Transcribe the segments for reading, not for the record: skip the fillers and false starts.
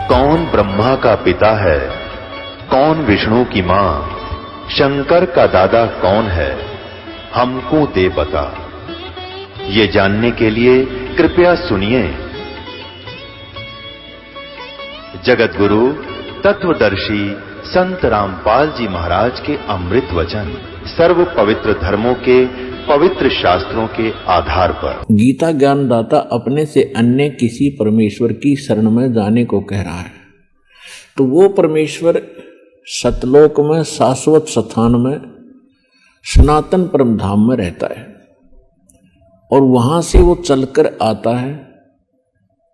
कौन ब्रह्मा का पिता है, कौन विष्णु की मां, शंकर का दादा कौन है, हमको दे बता। ये जानने के लिए कृपया सुनिए। जगत गुरु तत्वदर्शी संत रामपाल जी महाराज के अमृत वचन सर्व पवित्र धर्मों के पवित्र शास्त्रों के आधार पर। गीता ज्ञानदाता अपने से अन्य किसी परमेश्वर की शरण में जाने को कह रहा है, तो वो परमेश्वर सतलोक में शाश्वत स्थान में सनातन परम धाम में रहता है और वहां से वो चलकर आता है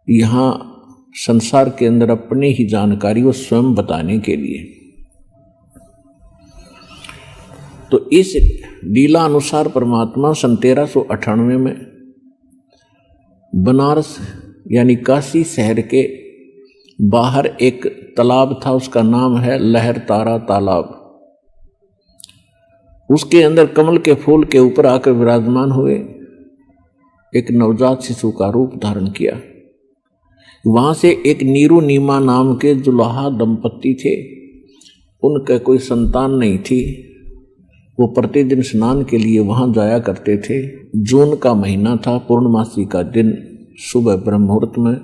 यहां संसार के अंदर अपनी ही जानकारी वो स्वयं बताने के लिए। तो इस लीला अनुसार परमात्मा सन 1398 में बनारस यानी काशी शहर के बाहर एक तालाब था, उसका नाम है लहर तारा तालाब। उसके अंदर कमल के फूल के ऊपर आकर विराजमान हुए, एक नवजात शिशु का रूप धारण किया। वहां से एक नीरू नीमा नाम के जुलाहा दंपत्ति थे, उनका कोई संतान नहीं थी। वो प्रतिदिन स्नान के लिए वहां जाया करते थे। जून का महीना था, पूर्णमासी का दिन, सुबह ब्रह्म मुहूर्त में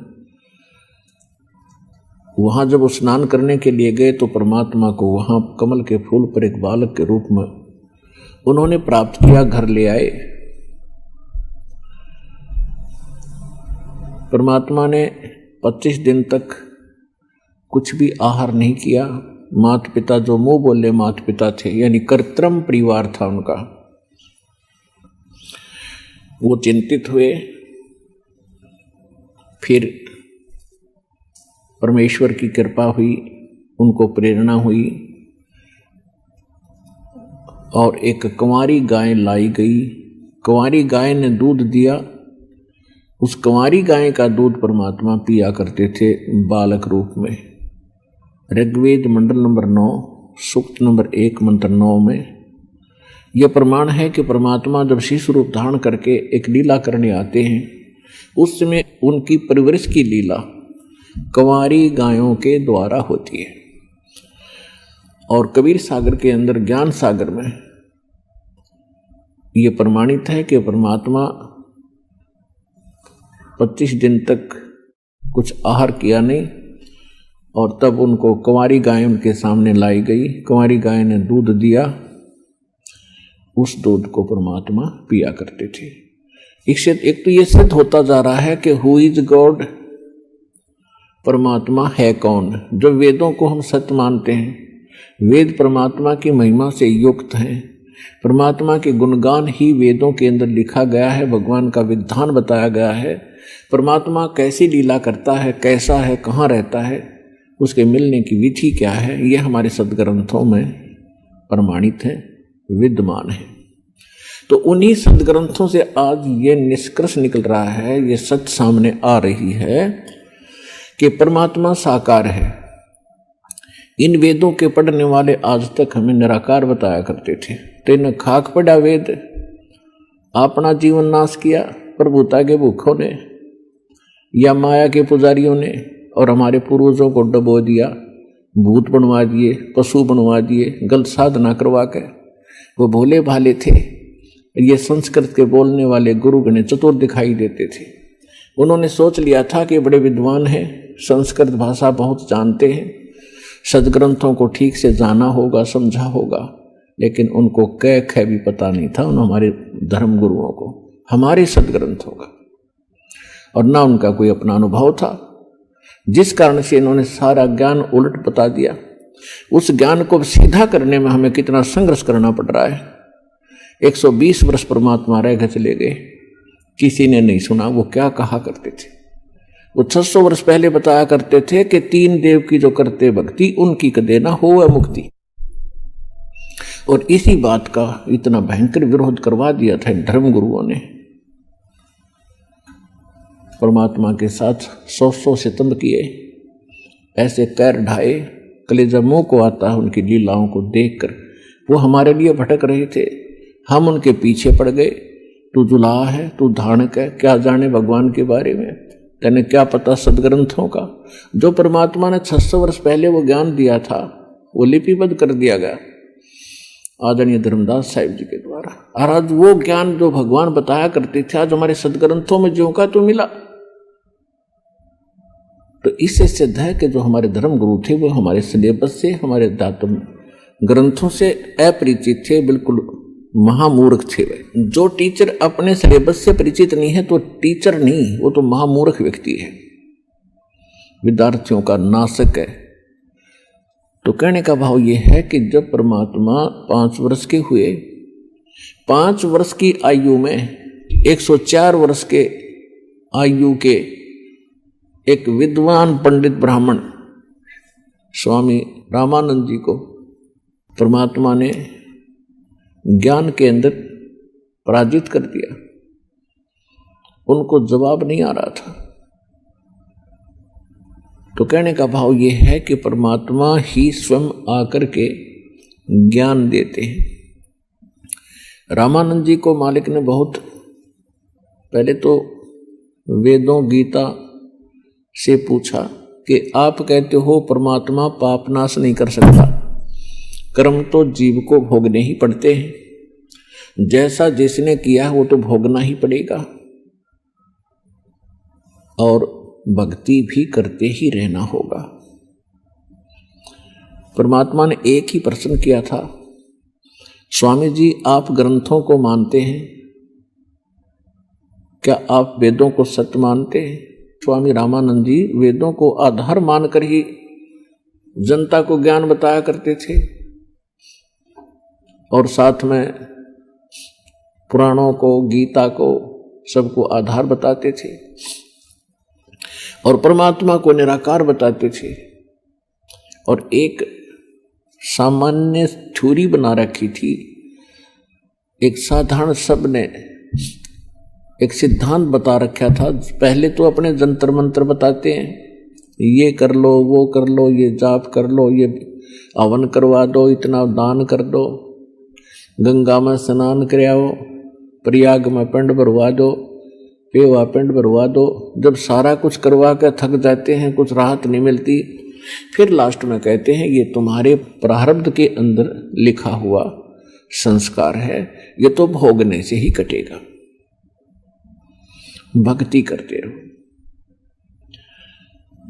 वहां जब वो स्नान करने के लिए गए तो परमात्मा को वहां कमल के फूल पर एक बालक के रूप में उन्होंने प्राप्त किया, घर ले आए। परमात्मा ने 25 दिन तक कुछ भी आहार नहीं किया। माता पिता जो मुंह बोले माता पिता थे, यानी कृत्रिम परिवार था उनका, वो चिंतित हुए। फिर परमेश्वर की कृपा हुई, उनको प्रेरणा हुई और एक कुंवारी गाय लाई गई। कुंवारी गाय ने दूध दिया। उस कुंवारी गाय का दूध परमात्मा पिया करते थे बालक रूप में। ऋग्वेद मंडल नंबर 9 सूक्त नंबर 1 मंत्र 9 में यह प्रमाण है कि परमात्मा जब शिशु रूप धारण करके एक लीला करने आते हैं, उस समय उनकी परवरिश की लीला कुंवारी गायों के द्वारा होती है। और कबीर सागर के अंदर ज्ञान सागर में यह प्रमाणित है कि परमात्मा 25 दिन तक कुछ आहार किया नहीं और तब उनको कुंवारी गाय उनके सामने लाई गई। कुंवारी गाय ने दूध दिया, उस दूध को परमात्मा पिया करते थे। एक तो ये सिद्ध होता जा रहा है कि हु इज गॉड, परमात्मा है कौन। जो वेदों को हम सत्य मानते हैं, वेद परमात्मा की महिमा से युक्त हैं, परमात्मा के गुणगान ही वेदों के अंदर लिखा गया है, भगवान का विधान बताया गया है। परमात्मा कैसी लीला करता है, कैसा है, कहाँ रहता है, उसके मिलने की विधि क्या है, यह हमारे सदग्रंथों में प्रमाणित है, विद्यमान है। तो उन्हीं सदग्रंथों से आज ये निष्कर्ष निकल रहा है, ये सच सामने आ रही है कि परमात्मा साकार है। इन वेदों के पढ़ने वाले आज तक हमें निराकार बताया करते थे। तेन खाक पड़ा वेद, अपना जीवन नाश किया प्रभुता के भूखों ने या माया के पुजारियों ने, और हमारे पूर्वजों को डबो दिया, भूत बनवा दिए, पशु बनवा दिए, गलत साधना करवा के। वो भोले भाले थे। ये संस्कृत के बोलने वाले गुरु गणे चतुर दिखाई देते थे। उन्होंने सोच लिया था कि बड़े विद्वान हैं, संस्कृत भाषा बहुत जानते हैं, सदग्रंथों को ठीक से जाना होगा, समझा होगा, लेकिन उनको कै भी पता नहीं था उन हमारे धर्म गुरुओं को, हमारे सदग्रंथों का, और ना उनका कोई अपना अनुभव था, जिस कारण से इन्होंने सारा ज्ञान उलट बता दिया। उस ज्ञान को सीधा करने में हमें कितना संघर्ष करना पड़ रहा है। 120 वर्ष परमात्मा रह गए, चले गए, किसी ने नहीं सुना वो क्या कहा करते थे। वो 600 वर्ष पहले बताया करते थे कि 3 देव की जो करते भक्ति उनकी कदे ना हो मुक्ति। और इसी बात का इतना भयंकर विरोध करवा दिया था धर्म गुरुओं ने। परमात्मा के साथ 100 सितम किए, ऐसे कैर ढाए, कलेजा मुंह को आता है उनकी लीलाओं को देखकर। वो हमारे लिए भटक रहे थे, हम उनके पीछे पड़ गए। तू जुलाहा है, तू धाणक है, क्या जाने भगवान के बारे में। तेने क्या पता सदग्रंथों का? जो परमात्मा ने 600 वर्ष पहले वो ज्ञान दिया था वो लिपिबद्ध कर दिया गया आदरणीय धर्मदास साहिब जी के द्वारा। और आज वो ज्ञान जो भगवान बताया करते थे आज हमारे सदग्रंथों में ज्यों का तो मिला। तो इससे सिद्ध है कि जो हमारे धर्म गुरु थे वो हमारे सिलेबस से, हमारे दातुम ग्रंथों से अपरिचित थे, बिल्कुल महामूर्ख थे वे। जो टीचर अपने सिलेबस से परिचित नहीं है तो टीचर नहीं, वो तो महामूर्ख व्यक्ति है, विद्यार्थियों का नाशक है। तो कहने का भाव ये है कि जब परमात्मा 5 वर्ष के हुए, 5 वर्ष की आयु में 104 वर्ष के आयु के एक विद्वान पंडित ब्राह्मण स्वामी रामानंद जी को परमात्मा ने ज्ञान के अंदर पराजित कर दिया। उनको जवाब नहीं आ रहा था। तो कहने का भाव ये है कि परमात्मा ही स्वयं आकर के ज्ञान देते हैं। रामानंद जी को मालिक ने बहुत पहले तो वेदों गीता से पूछा कि आप कहते हो परमात्मा पाप नाश नहीं कर सकता, कर्म तो जीव को भोगने ही पड़ते हैं, जैसा जिसने किया वो तो भोगना ही पड़ेगा और भक्ति भी करते ही रहना होगा। परमात्मा ने एक ही प्रश्न किया था, स्वामी जी आप ग्रंथों को मानते हैं, क्या आप वेदों को सत्य मानते हैं? स्वामी रामानंद जी वेदों को आधार मानकर ही जनता को ज्ञान बताया करते थे और साथ में पुराणों को, गीता को, सबको आधार बताते थे और परमात्मा को निराकार बताते थे। और एक सामान्य थ्योरी बना रखी थी, एक साधारण शब्द ने एक सिद्धांत बता रखा था। पहले तो अपने जंतर मंत्र बताते हैं, ये कर लो, वो कर लो, ये जाप कर लो, ये हवन करवा दो, इतना दान कर दो, गंगा में स्नान कराओ, प्रयाग में पिंड भरवा दो, पेवा पिंड भरवा दो। जब सारा कुछ करवा कर थक जाते हैं, कुछ राहत नहीं मिलती, फिर लास्ट में कहते हैं ये तुम्हारे प्रारब्ध के अंदर लिखा हुआ संस्कार है, ये तो भोगने से ही कटेगा, भक्ति करते रहो।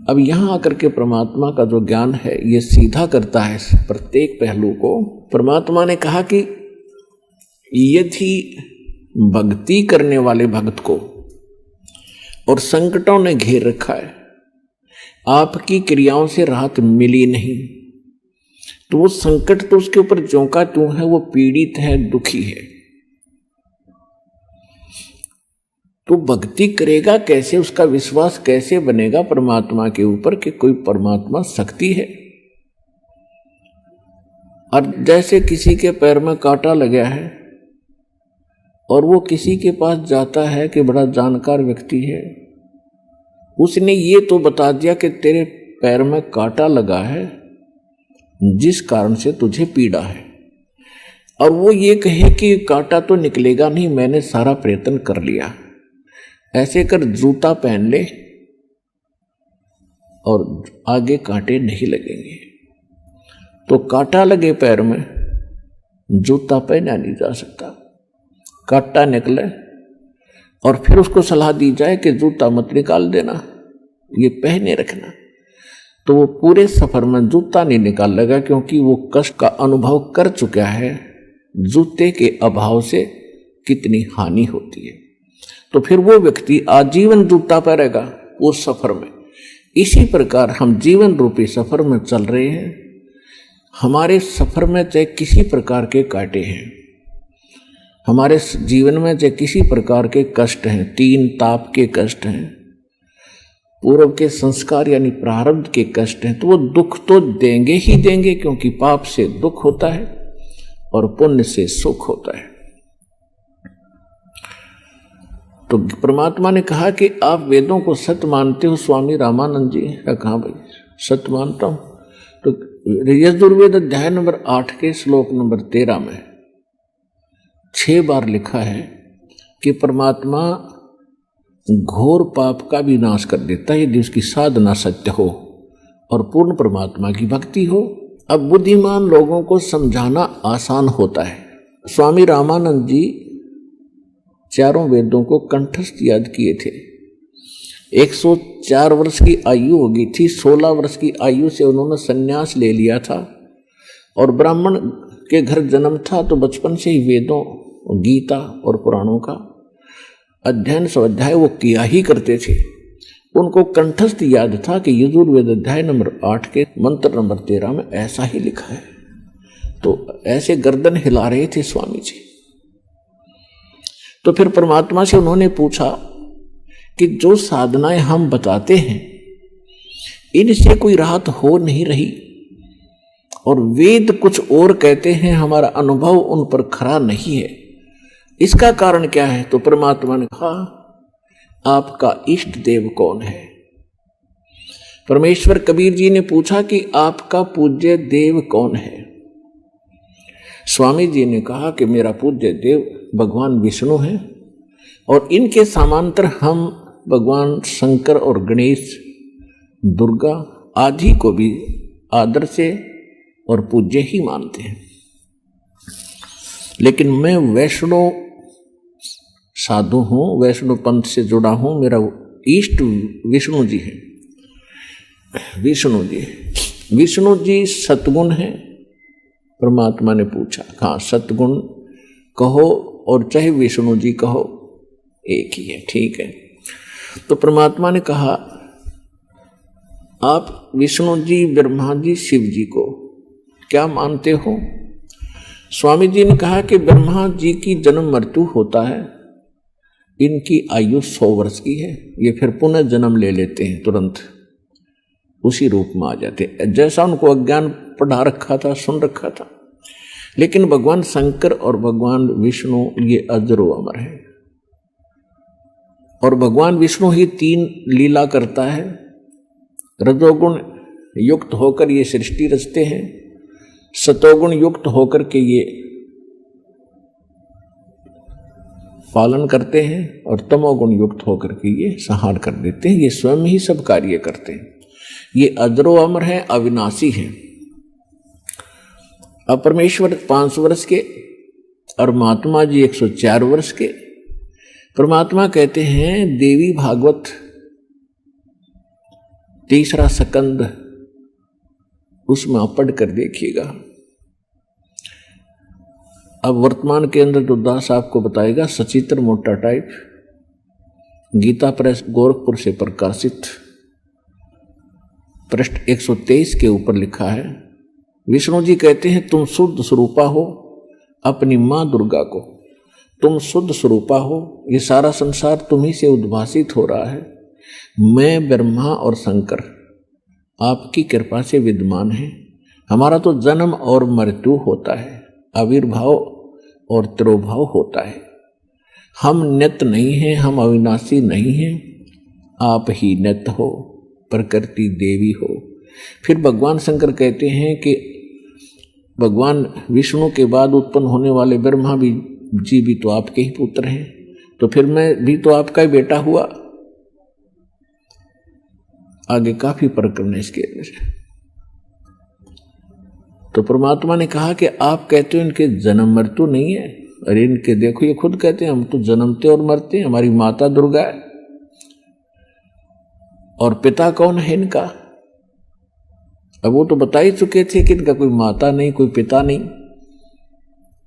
अब यहां आकर के परमात्मा का जो ज्ञान है ये सीधा करता है प्रत्येक पहलू को। परमात्मा ने कहा कि यदि भक्ति करने वाले भक्त को और संकटों ने घेर रखा है, आपकी क्रियाओं से राहत मिली नहीं, तो वो संकट तो उसके ऊपर ज्यों का त्यों है, वो पीड़ित है, दुखी है। तो भक्ति करेगा कैसे, उसका विश्वास कैसे बनेगा परमात्मा के ऊपर कि कोई परमात्मा शक्ति है। और जैसे किसी के पैर में कांटा लगा है और वो किसी के पास जाता है कि बड़ा जानकार व्यक्ति है, उसने ये तो बता दिया कि तेरे पैर में कांटा लगा है जिस कारण से तुझे पीड़ा है, और वो ये कहे कि कांटा तो निकलेगा नहीं, मैंने सारा प्रयत्न कर लिया, ऐसे कर जूता पहन ले और आगे कांटे नहीं लगेंगे। तो कांटा लगे पैर में, जूता पहना नहीं जा सकता, कांटा निकले और फिर उसको सलाह दी जाए कि जूता मत निकाल देना, ये पहने रखना, तो वो पूरे सफर में जूता नहीं निकाल लेगा, क्योंकि वो कष्ट का अनुभव कर चुका है जूते के अभाव से कितनी हानि होती है। तो फिर वो व्यक्ति आजीवन जूता पहनेगा उस सफर में। इसी प्रकार हम जीवन रूपी सफर में चल रहे हैं। हमारे सफर में चाहे किसी प्रकार के कांटे हैं, हमारे जीवन में चाहे किसी प्रकार के कष्ट हैं, 3 ताप के कष्ट हैं, पूर्व के संस्कार यानी प्रारब्ध के कष्ट हैं, तो वो दुख तो देंगे ही देंगे, क्योंकि पाप से दुख होता है और पुण्य से सुख होता है। तो परमात्मा ने कहा कि आप वेदों को सत्य मानते हो स्वामी रामानंद जी? कहा भाई सत्य मानता हूं। तो यजुर्वेद अध्याय नंबर 8 के श्लोक नंबर 13 में 6 बार लिखा है कि परमात्मा घोर पाप का भी नाश कर देता है यदि उसकी साधना सत्य हो और पूर्ण परमात्मा की भक्ति हो। अब बुद्धिमान लोगों को समझाना आसान होता है। स्वामी रामानंद जी चारों वेदों को कंठस्थ याद किए थे। 104 वर्ष की आयु हो गई थी। 16 वर्ष की आयु से उन्होंने संन्यास ले लिया था और ब्राह्मण के घर जन्म था, तो बचपन से ही वेदों, गीता और पुराणों का अध्ययन स्वाध्याय वो किया ही करते थे। उनको कंठस्थ याद था कि यजुर्वेद अध्याय नंबर 8 के मंत्र नंबर 13 में ऐसा ही लिखा है। तो ऐसे गर्दन हिला रहे थे स्वामी जी। तो फिर परमात्मा से उन्होंने पूछा कि जो साधनाएं हम बताते हैं इनसे कोई राहत हो नहीं रही और वेद कुछ और कहते हैं, हमारा अनुभव उन पर खरा नहीं है, इसका कारण क्या है? तो परमात्मा ने कहा, आपका इष्ट देव कौन है? परमेश्वर कबीर जी ने पूछा कि आपका पूज्य देव कौन है? स्वामी जी ने कहा कि मेरा पूज्य देव भगवान विष्णु है और इनके समांतर हम भगवान शंकर और गणेश, दुर्गा आदि को भी आदर से और पूज्य ही मानते हैं। लेकिन मैं वैष्णव साधु हूं, वैष्णव पंथ से जुड़ा हूं, मेरा इष्ट विष्णु जी है। विष्णु जी सतगुण है। परमात्मा ने पूछा, हाँ सतगुण कहो और चाहे विष्णु जी कहो एक ही है, ठीक है। तो परमात्मा ने कहा, आप विष्णु जी, ब्रह्मा जी, शिव जी को क्या मानते हो? स्वामी जी ने कहा कि ब्रह्मा जी की जन्म मृत्यु होता है, इनकी आयु 100 वर्ष की है, ये फिर पुनः जन्म ले लेते हैं, तुरंत उसी रूप में आ जाते हैं, जैसा उनको अज्ञान पढ़ा रखा था, सुन रखा था। लेकिन भगवान शंकर और भगवान विष्णु ये अजरो अमर है और भगवान विष्णु ही 3 लीला करता है। रजोगुण युक्त होकर ये सृष्टि रचते हैं, सतोगुण युक्त होकर के ये पालन करते हैं और तमोगुण युक्त होकर के ये संहार कर देते हैं। ये स्वयं ही सब कार्य करते हैं। ये अजरो अमर है, अविनाशी है। अब परमेश्वर 500 वर्ष के और महात्मा जी 104 वर्ष के। परमात्मा कहते हैं, देवी भागवत 3रा स्कंद, उसमें आप पढ़ कर देखिएगा। अब वर्तमान के अंदर तो दास आपको बताएगा, सचित्र मोटा टाइप, गीता प्रेस गोरखपुर से प्रकाशित, पृष्ठ 123 के ऊपर लिखा है। विष्णु जी कहते हैं, तुम शुद्ध स्वरूपा हो, अपनी मां दुर्गा को तुम शुद्ध स्वरूपा हो, ये सारा संसार तुम्ही से उद्भासित हो रहा है। मैं ब्रह्मा और शंकर आपकी कृपा से विद्यमान है। हमारा तो जन्म और मृत्यु होता है, आविर्भाव और तिरोभाव होता है। हम नित्य नहीं हैं, हम अविनाशी नहीं हैं, आप ही नित्य हो, प्रकृति देवी हो। फिर भगवान शंकर कहते हैं कि भगवान विष्णु के बाद उत्पन्न होने वाले ब्रह्मा जी भी तो आपके ही पुत्र हैं, तो फिर मैं भी तो आपका ही बेटा हुआ। आगे काफी प्रकरण इसके अंदर। तो परमात्मा ने कहा कि आप कहते हो इनके जन्म मृत्यु नहीं है, अरे इनके देखो ये खुद कहते हैं हम तो जन्मते और मरते हैं, हमारी माता दुर्गा है। और पिता कौन है इनका? अब वो तो बता ही चुके थे कि इनका कोई माता नहीं, कोई पिता नहीं।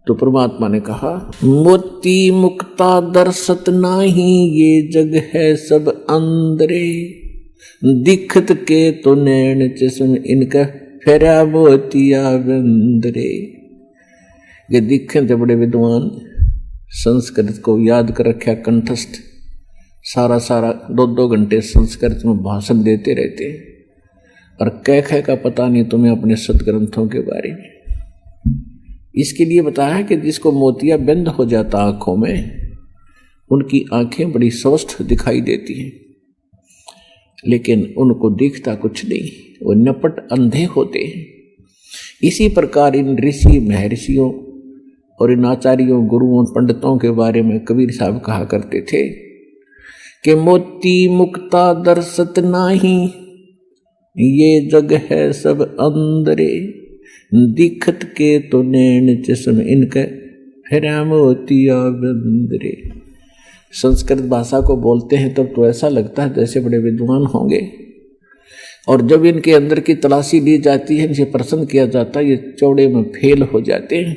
तो परमात्मा ने कहा, मोती मुक्ता दर्शत नाही, ये जग है सब अंदरे, दिखत के तो नैन चश्म इनका फेरा मोतिया बंदरे। ये दिखे थे बड़े विद्वान, संस्कृत को याद कर रखा कंठस्थ, सारा 2-2 घंटे संस्कृत में भाषण देते रहते हैं और कह का पता नहीं तुम्हें अपने सदग्रंथों के बारे में। इसके लिए बताया कि जिसको मोतिया बंद हो जाता आंखों में, उनकी आंखें बड़ी स्वस्थ दिखाई देती हैं, लेकिन उनको दिखता कुछ नहीं, वो नपट अंधे होते हैं। इसी प्रकार इन ऋषि महर्षियों और इन आचार्यों, गुरुओं, पंडितों के बारे में कबीर साहब कहा करते थे कि मोती मुक्ता दर्शत नाही, ये जग है सब अंदरे, दिखत के तो नैन चश्म इनके, फिर मोतिया बंदरे। संस्कृत भाषा को बोलते हैं तब तो ऐसा लगता है जैसे बड़े विद्वान होंगे, और जब इनके अंदर की तलाशी ली जाती है, इनसे प्रश्न किया जाता है, ये चौड़े में फेल हो जाते हैं,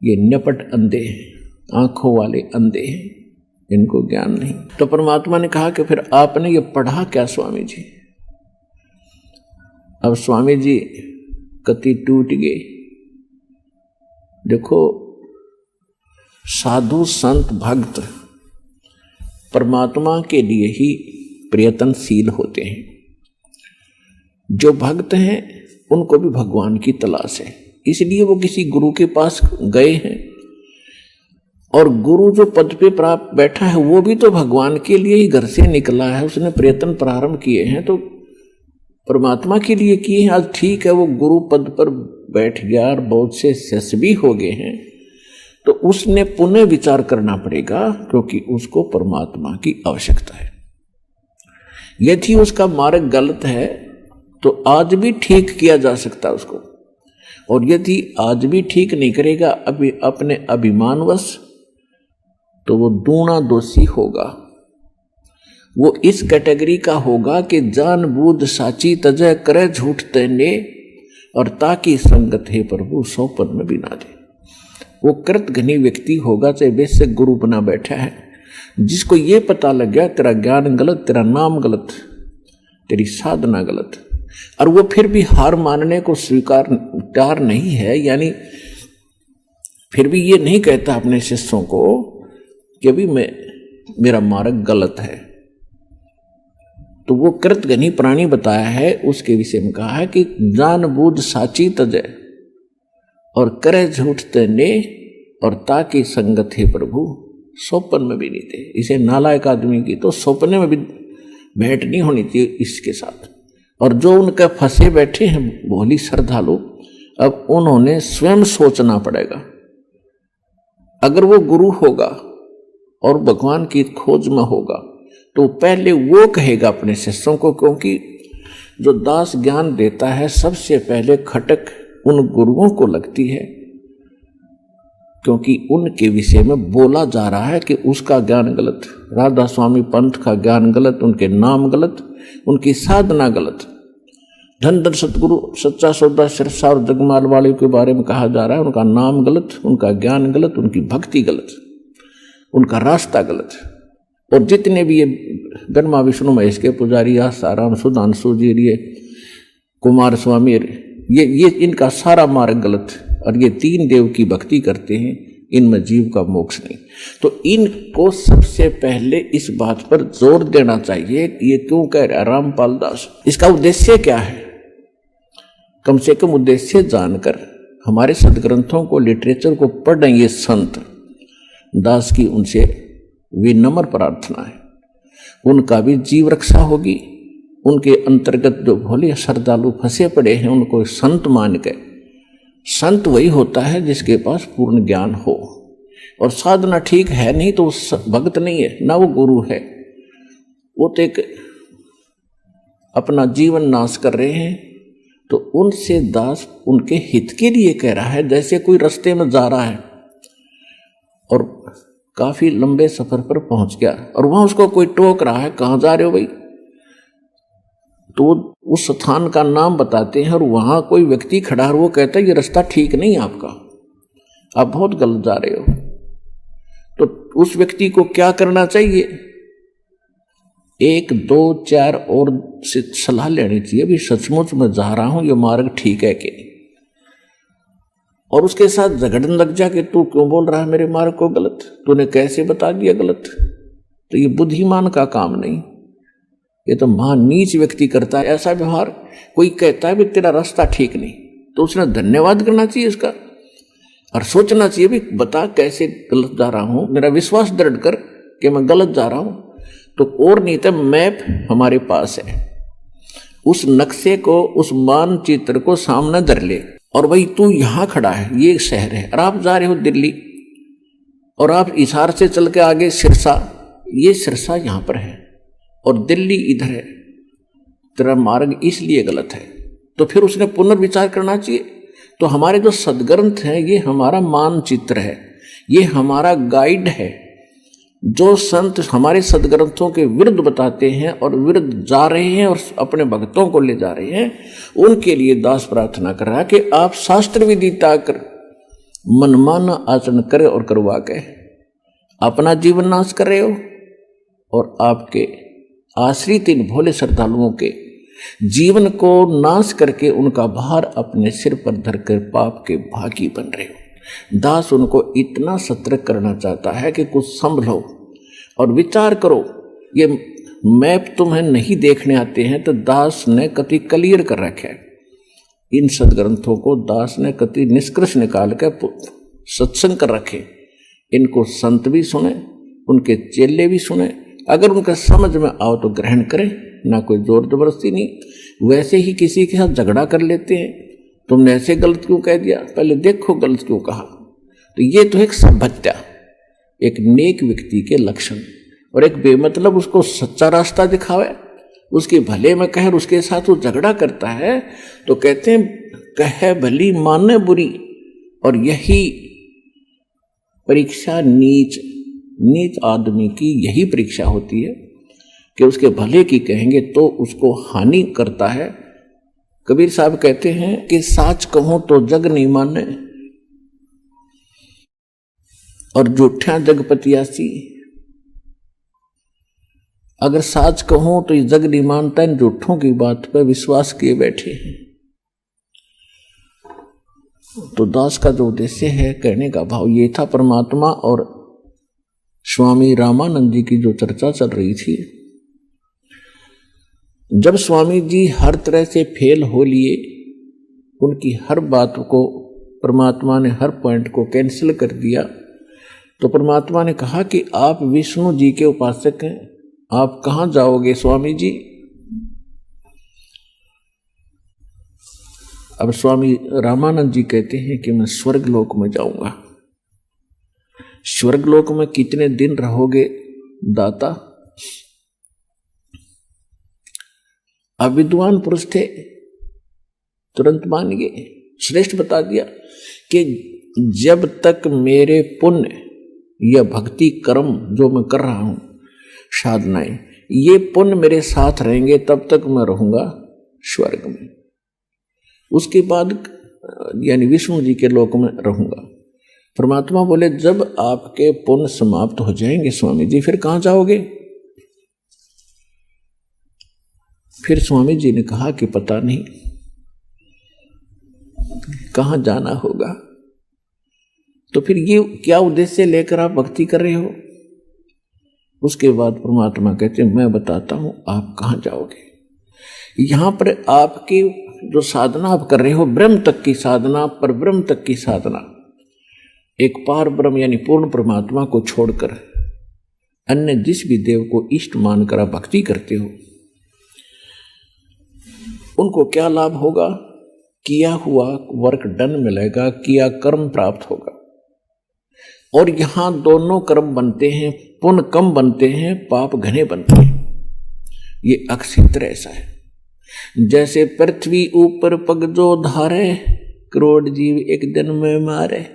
ये निपट अंधे हैं, आंखों वाले अंधे हैं, इनको ज्ञान नहीं। तो परमात्मा ने कहा कि फिर आपने ये पढ़ा क्या स्वामी जी? अब स्वामी जी कति टूट गए। देखो, साधु संत भक्त परमात्मा के लिए ही प्रयत्नशील होते हैं। जो भक्त हैं उनको भी भगवान की तलाश है, इसलिए वो किसी गुरु के पास गए हैं, और गुरु जो पद पे प्राप्त बैठा है वो भी तो भगवान के लिए ही घर से निकला है, उसने प्रयत्न प्रारंभ किए हैं तो परमात्मा के लिए किए हैं। आज ठीक है वो गुरु पद पर बैठ गया और बहुत से यशस्वी हो गए हैं, तो उसने पुनः विचार करना पड़ेगा, क्योंकि उसको परमात्मा की आवश्यकता है। यदि उसका मार्ग गलत है तो आज भी ठीक किया जा सकता है उसको, और यदि आज भी ठीक नहीं करेगा अभी अपने अभिमानवश, तो वो दूना दोषी होगा। वो इस कैटेगरी का होगा कि जानबूझ साची तजय करे झूठ तेने, और ताकि संगत है प्रभु सौपन में भी ना दे। वो कृतघ्नी व्यक्ति होगा, चाहे वैसे गुरु बना बैठा है, जिसको ये पता लग गया तेरा ज्ञान गलत, तेरा नाम गलत, तेरी साधना गलत, और वो फिर भी हार मानने को स्वीकार तैयार नहीं है, यानी फिर भी ये नहीं कहता अपने शिष्यों को कि अभी मेरा मार्ग गलत है, तो वो कृतघ्नी प्राणी बताया है। उसके विषय में कहा है कि जानबूझ साची तजय और करे झूठ तेने, और ताकि संगत है प्रभु सौपन में भी नहीं दे। इसे नालायक आदमी की तो सौपने में भी भेंट नहीं होनी चाहिए इसके साथ। और जो उनके फंसे बैठे हैं भोली श्रद्धालु, अब उन्होंने स्वयं सोचना पड़ेगा। अगर वो गुरु होगा और भगवान की खोज में होगा तो पहले वो कहेगा अपने शिष्यों को, क्योंकि जो दास ज्ञान देता है सबसे पहले खटक उन गुरुओं को लगती है, क्योंकि उनके विषय में बोला जा रहा है कि उसका ज्ञान गलत, राधा स्वामी पंथ का ज्ञान गलत, उनके नाम गलत, उनकी साधना गलत। धन धन सतगुरु सच्चा सौदा सिरसा और जगमाल वाले के बारे में कहा जा रहा है, उनका नाम गलत, उनका ज्ञान गलत, उनकी भक्ति गलत, उनका रास्ता गलत। और जितने भी ये ब्रह्मा विष्णु महेश के पुजारी, आसाराम सुधांशु जी, ये कुमार स्वामी, ये इनका सारा मार्ग गलत, और ये तीन देव की भक्ति करते हैं, इनमें जीव का मोक्ष नहीं। तो इनको सबसे पहले इस बात पर जोर देना चाहिए। ये क्यों कह रहा है रामपाल दास? इसका उद्देश्य क्या है? कम से कम उद्देश्य जानकर हमारे सदग्रंथों को, लिटरेचर को पढ़ रहे ये संत दास की उनसे विनम्र प्रार्थना है, उनका भी जीव रक्षा होगी। उनके अंतर्गत जो भोले श्रद्धालु फंसे पड़े हैं उनको संत मान के, संत वही होता है जिसके पास पूर्ण ज्ञान हो, और साधना ठीक है नहीं तो भक्त नहीं है, ना वो गुरु है, वो तो एक अपना जीवन नाश कर रहे हैं। तो उनसे दास उनके हित के लिए कह रहा है। जैसे कोई रास्ते में जा रहा है और काफी लंबे सफर पर पहुंच गया और वहां उसको कोई टोक रहा है, कहां जा रहे हो भाई, तो उस स्थान का नाम बताते हैं और वहां कोई व्यक्ति खड़ा है, वो कहता है ये रास्ता ठीक नहीं आपका, आप बहुत गलत जा रहे हो। तो उस व्यक्ति को क्या करना चाहिए? 1, 2, 4 और से सलाह लेनी चाहिए, भी सचमुच मैं जा रहा हूं, ये मार्ग ठीक है कि नहीं। और उसके साथ झगड़ने लग जा कि तू क्यों बोल रहा है मेरे मार्ग को गलत, तूने कैसे बता दिया गलत। तो ये बुद्धिमान का काम नहीं, ये तो महान नीच व्यक्ति करता है ऐसा व्यवहार। कोई कहता है भी तेरा रास्ता ठीक नहीं, तो उसने धन्यवाद करना चाहिए उसका, और सोचना चाहिए भी बता कैसे गलत जा रहा हूं, मेरा विश्वास दृढ़ कर कि मैं गलत जा रहा हूं। तो और नहीं तो मैप हमारे पास है, उस नक्शे को, उस मानचित्र को सामने धर ले, और भाई तू यहां खड़ा है, ये शहर है, और आप जा रहे हो दिल्ली, और आप इशार से चल के आगे सिरसा, ये सिरसा यहां पर है, और दिल्ली इधर है, तेरा मार्ग इसलिए गलत है। तो फिर उसने पुनर्विचार करना चाहिए। तो हमारे जो सदग्रंथ हैं ये हमारा मानचित्र है, ये हमारा गाइड है। जो संत हमारे सदग्रंथों के विरुद्ध बताते हैं और विरुद्ध जा रहे हैं और अपने भक्तों को ले जा रहे हैं, उनके लिए दास प्रार्थना कर रहा है कि आप शास्त्र विधि ताकर मनमाना आचरण करे और करवा के अपना जीवन नाश कर रहे हो और आपके आश्रित इन भोले श्रद्धालुओं के जीवन को नाश करके उनका भार अपने सिर पर धरकर पाप के भागी बन रहे हो। दास उनको इतना सतर्क करना चाहता है कि कुछ संभलो और विचार करो। ये मैप तुम्हें नहीं देखने आते हैं तो दास ने कति क्लियर कर रखा है। इन सदग्रंथों को दास ने कति निष्कर्ष निकाल कर सत्संग कर रखे। इनको संत भी सुने, उनके चेले भी सुने, अगर उनका समझ में आओ तो ग्रहण करें, ना कोई जोर जबरदस्ती नहीं। वैसे ही किसी के साथ झगड़ा कर लेते हैं, तुमने ऐसे गलत क्यों कह दिया, पहले देखो गलत क्यों कहा। तो ये तो एक सभ्यता, एक नेक व्यक्ति के लक्षण। और एक बेमतलब उसको सच्चा रास्ता दिखावे, उसके भले में कहे, उसके साथ वो झगड़ा करता है तो कहते हैं कहे भली माने बुरी। और यही परीक्षा नीच आदमी की यही परीक्षा होती है कि उसके भले की कहेंगे तो उसको हानि करता है। कबीर साहब कहते हैं कि साच कहूं तो जग नहीं माने और झूठा जगपतियासी। अगर साच कहूं तो ये जग नहीं मानता, इन झूठों की बात पर विश्वास किए बैठे हैं। तो दास का जो उद्देश्य है, कहने का भाव ये था, परमात्मा और स्वामी रामानंद जी की जो चर्चा चल रही थी, जब स्वामी जी हर तरह से फेल हो लिए, उनकी हर बात को परमात्मा ने हर पॉइंट को कैंसिल कर दिया, तो परमात्मा ने कहा कि आप विष्णु जी के उपासक हैं, आप कहाँ जाओगे स्वामी जी। अब स्वामी रामानंद जी कहते हैं कि मैं स्वर्ग लोक में जाऊंगा। स्वर्ग लोक में कितने दिन रहोगे दाता। अविद्वान पुरुष थे, तुरंत मान गए, श्रेष्ठ बता दिया कि जब तक मेरे पुण्य या भक्ति कर्म जो मैं कर रहा हूं, साधनाएं, ये पुण्य मेरे साथ रहेंगे तब तक मैं रहूंगा स्वर्ग में। उसके बाद यानी विष्णु जी के लोक में रहूंगा। परमात्मा बोले जब आपके पुण्य समाप्त हो जाएंगे स्वामी जी, फिर कहां जाओगे। फिर स्वामी जी ने कहा कि पता नहीं कहां जाना होगा। तो फिर ये क्या उद्देश्य लेकर आप भक्ति कर रहे हो। उसके बाद परमात्मा कहते हैं मैं बताता हूं आप कहां जाओगे। यहां पर आपकी जो साधना आप कर रहे हो, ब्रह्म तक की साधना, पर ब्रह्म तक की साधना, एक पार ब्रह्म यानी पूर्ण परमात्मा को छोड़कर अन्य जिस भी देव को इष्ट मानकर आप भक्ति करते हो, उनको क्या लाभ होगा। किया हुआ वर्क डन मिलेगा, किया कर्म प्राप्त होगा। और यहां दोनों कर्म बनते हैं, पुण्य कम बनते हैं, पाप घने बनते हैं। ये अक्षित्र ऐसा है। जैसे पृथ्वी ऊपर पग जो धारे, करोड़ जीव एक दिन में मारे।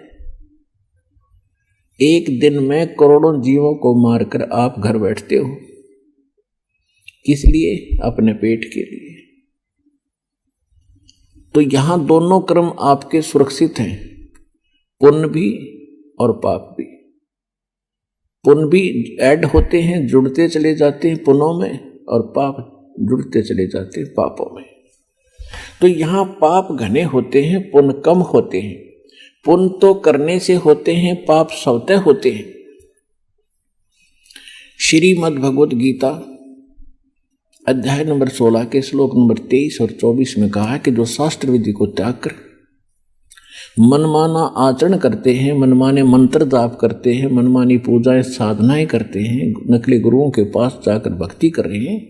एक दिन में करोड़ों जीवों को मारकर आप घर बैठते हो, किस लिए, अपने पेट के लिए। तो यहां दोनों कर्म आपके सुरक्षित हैं, पुण्य भी और पाप भी। पुण्य भी ऐड होते हैं, जुड़ते चले जाते हैं पुण्यों में, और पाप जुड़ते चले जाते हैं पापों में। तो यहां पाप घने होते हैं, पुण्य कम होते हैं। पुण्य तो करने से होते हैं, पाप स्वतः होते हैं। श्रीमद् भगवत गीता अध्याय नंबर 16 के श्लोक नंबर 23 और 24 में कहा है कि जो शास्त्र विधि को त्याग कर मनमाना आचरण करते हैं, मनमाने मंत्र जाप करते हैं, मनमानी पूजाएं साधनाएं करते हैं, नकली गुरुओं के पास जाकर भक्ति कर रहे हैं,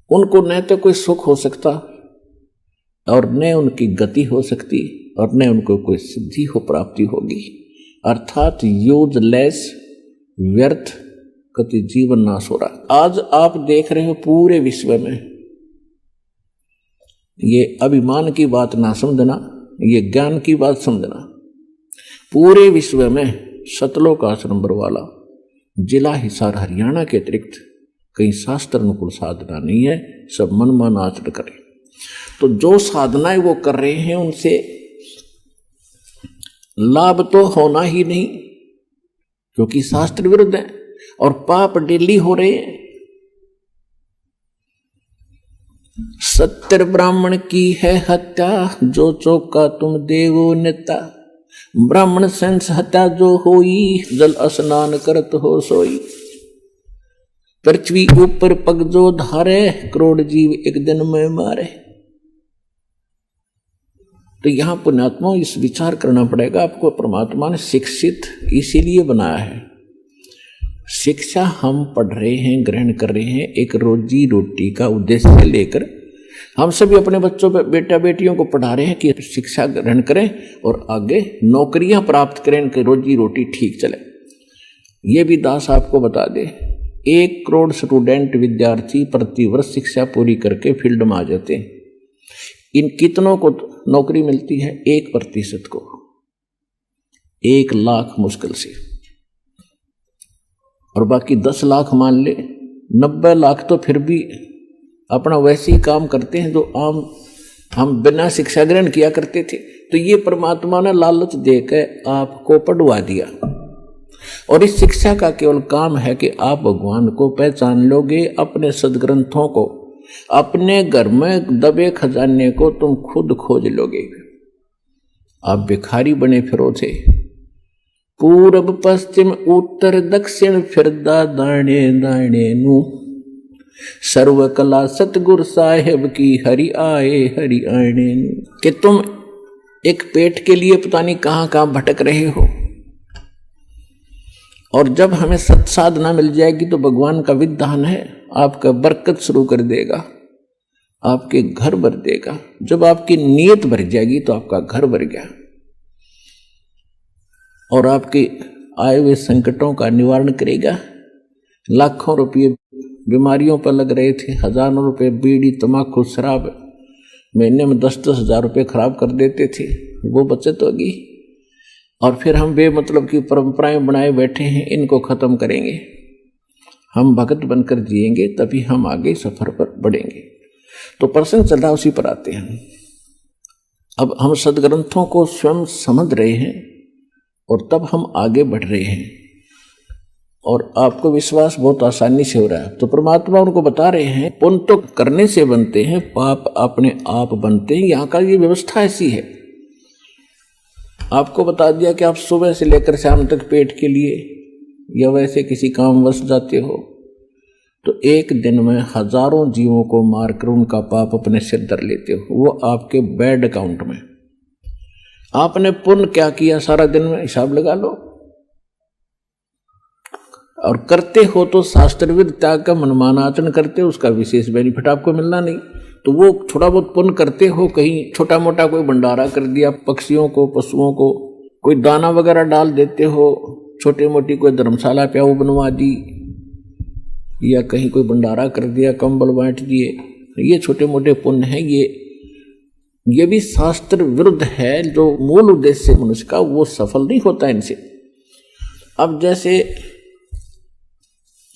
उनको न तो कोई सुख हो सकता और न उनकी गति हो सकती और न उनको कोई सिद्धि हो प्राप्ति होगी। अर्थात यूजलेस, व्यर्थ कति जीवन नाश हो रहा। आज आप देख रहे हो पूरे विश्व में, ये अभिमान की बात ना समझना, ये ज्ञान की बात समझना, पूरे विश्व में सतलोक आश्रम बरवाला जिला हिसार हरियाणा के अतिरिक्त कहीं शास्त्र अनुकूल साधना नहीं है, सब मनमाना आचरण करें। तो जो साधनाएं वो कर रहे हैं उनसे लाभ तो होना ही नहीं, क्योंकि शास्त्र विरुद्ध है और पाप डेली हो रहे हैं। 70 ब्राह्मण की है हत्या, जो चौका तुम देवो नेता। ब्राह्मण सेंस हत्या जो होई, जल स्नान करत हो सोई। पृथ्वी ऊपर पग जो धारे, करोड़ जीव एक दिन में मारे। तो यहां पुण्यात्मा इस विचार करना पड़ेगा, आपको परमात्मा ने शिक्षित इसीलिए बनाया है। शिक्षा हम पढ़ रहे हैं, ग्रहण कर रहे हैं, एक रोजी रोटी का उद्देश्य लेकर हम सभी अपने बच्चों पे बेटा बेटियों को पढ़ा रहे हैं कि शिक्षा ग्रहण करें और आगे नौकरियां प्राप्त करें कि रोजी रोटी ठीक चले। ये भी दास आपको बता दे, 1 करोड़ स्टूडेंट विद्यार्थी प्रतिवर्ष शिक्षा पूरी करके फील्ड में आ जाते हैं। इन कितनों को नौकरी मिलती है? 1% को। 1 लाख मुश्किल से, और बाकी 10 लाख मान ले, 90 लाख तो फिर भी अपना वैसे ही काम करते हैं जो आम हम बिना शिक्षा ग्रहण किया करते थे। तो ये परमात्मा ने लालच देकर आपको पढ़वा दिया, और इस शिक्षा का केवल काम है कि आप भगवान को पहचान लोगे। अपने सदग्रंथों को, अपने घर में दबे खजाने को तुम खुद खोज लोगे। आप भिखारी बने फिरो थे, पूर्व पश्चिम उत्तर दक्षिण फिरदा दाणे दाणे नू। सर्व कला सतगुरु साहेब की, हरि आए हरि आने नू। कि तुम एक पेट के लिए पता नहीं कहां कहां भटक रहे हो, और जब हमें सत साधना मिल जाएगी तो भगवान का विधान है आपका बरकत शुरू कर देगा, आपके घर भर देगा। जब आपकी नीयत भर जाएगी तो आपका घर भर गया, और आपके आए हुए संकटों का निवारण करेगा। लाखों रुपये बीमारियों पर लग रहे थे, हजारों रुपये बीड़ी तंबाकू शराब, महीने में 10-10 हजार रुपये खराब कर देते थे, वो बचत होगी। और फिर हम बेमतलब की परंपराएं बनाए बैठे हैं, इनको खत्म करेंगे। हम भगत बनकर जिएंगे, तभी हम आगे सफर पर बढ़ेंगे। तो प्रसंग चल रहा, उसी पर आते हैं। अब हम सदग्रंथों को स्वयं समझ रहे हैं और तब हम आगे बढ़ रहे हैं, और आपको विश्वास बहुत आसानी से हो रहा है। तो परमात्मा उनको बता रहे हैं, पुण्य तो करने से बनते हैं, पाप अपने आप बनते हैं। यहाँ का ये व्यवस्था ऐसी है। आपको बता दिया कि आप सुबह से लेकर शाम तक पेट के लिए या वैसे किसी काम वश जाते हो, तो एक दिन में हजारों जीवों को मारकर उनका पाप अपने सिर धर लेते हो, वो आपके बैड अकाउंट में। आपने पुण्य क्या किया सारा दिन में हिसाब लगा लो, और करते हो तो शास्त्रविद त्याग का मनमाना आचरण करते हो, उसका विशेष बेनिफिट आपको मिलना नहीं। तो वो थोड़ा बहुत पुण्य करते हो, कहीं छोटा मोटा कोई भंडारा कर दिया, पक्षियों को पशुओं को कोई दाना वगैरह डाल देते हो, छोटी मोटी कोई धर्मशाला प्याऊ बनवा दी, या कहीं कोई भंडारा कर दिया, कंबल बांट दिए, ये छोटे मोटे पुण्य हैं। ये भी शास्त्र विरुद्ध है। जो मूल उद्देश्य मनुष्य का वो सफल नहीं होता इनसे। अब जैसे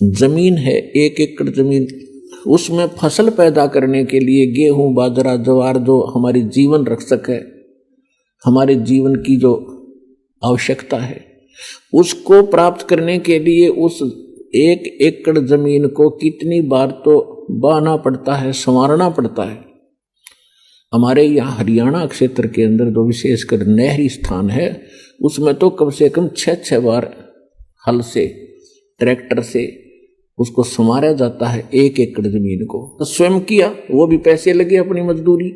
जमीन है, 1 एकड़ जमीन, उसमें फसल पैदा करने के लिए गेहूं बाजरा ज्वार जो हमारी जीवन रक्षक है, हमारे जीवन की जो आवश्यकता है, उसको प्राप्त करने के लिए उस 1 एकड़ जमीन को कितनी बार तो बाना पड़ता है, संवारना पड़ता है। हमारे यहाँ हरियाणा क्षेत्र के अंदर जो विशेषकर नहरी स्थान है, उसमें तो कम से कम 6-6 बार हल से, ट्रैक्टर से उसको संवारा जाता है 1 एकड़ जमीन को। तो स्वयं किया, वो भी पैसे लगे अपनी मजदूरी,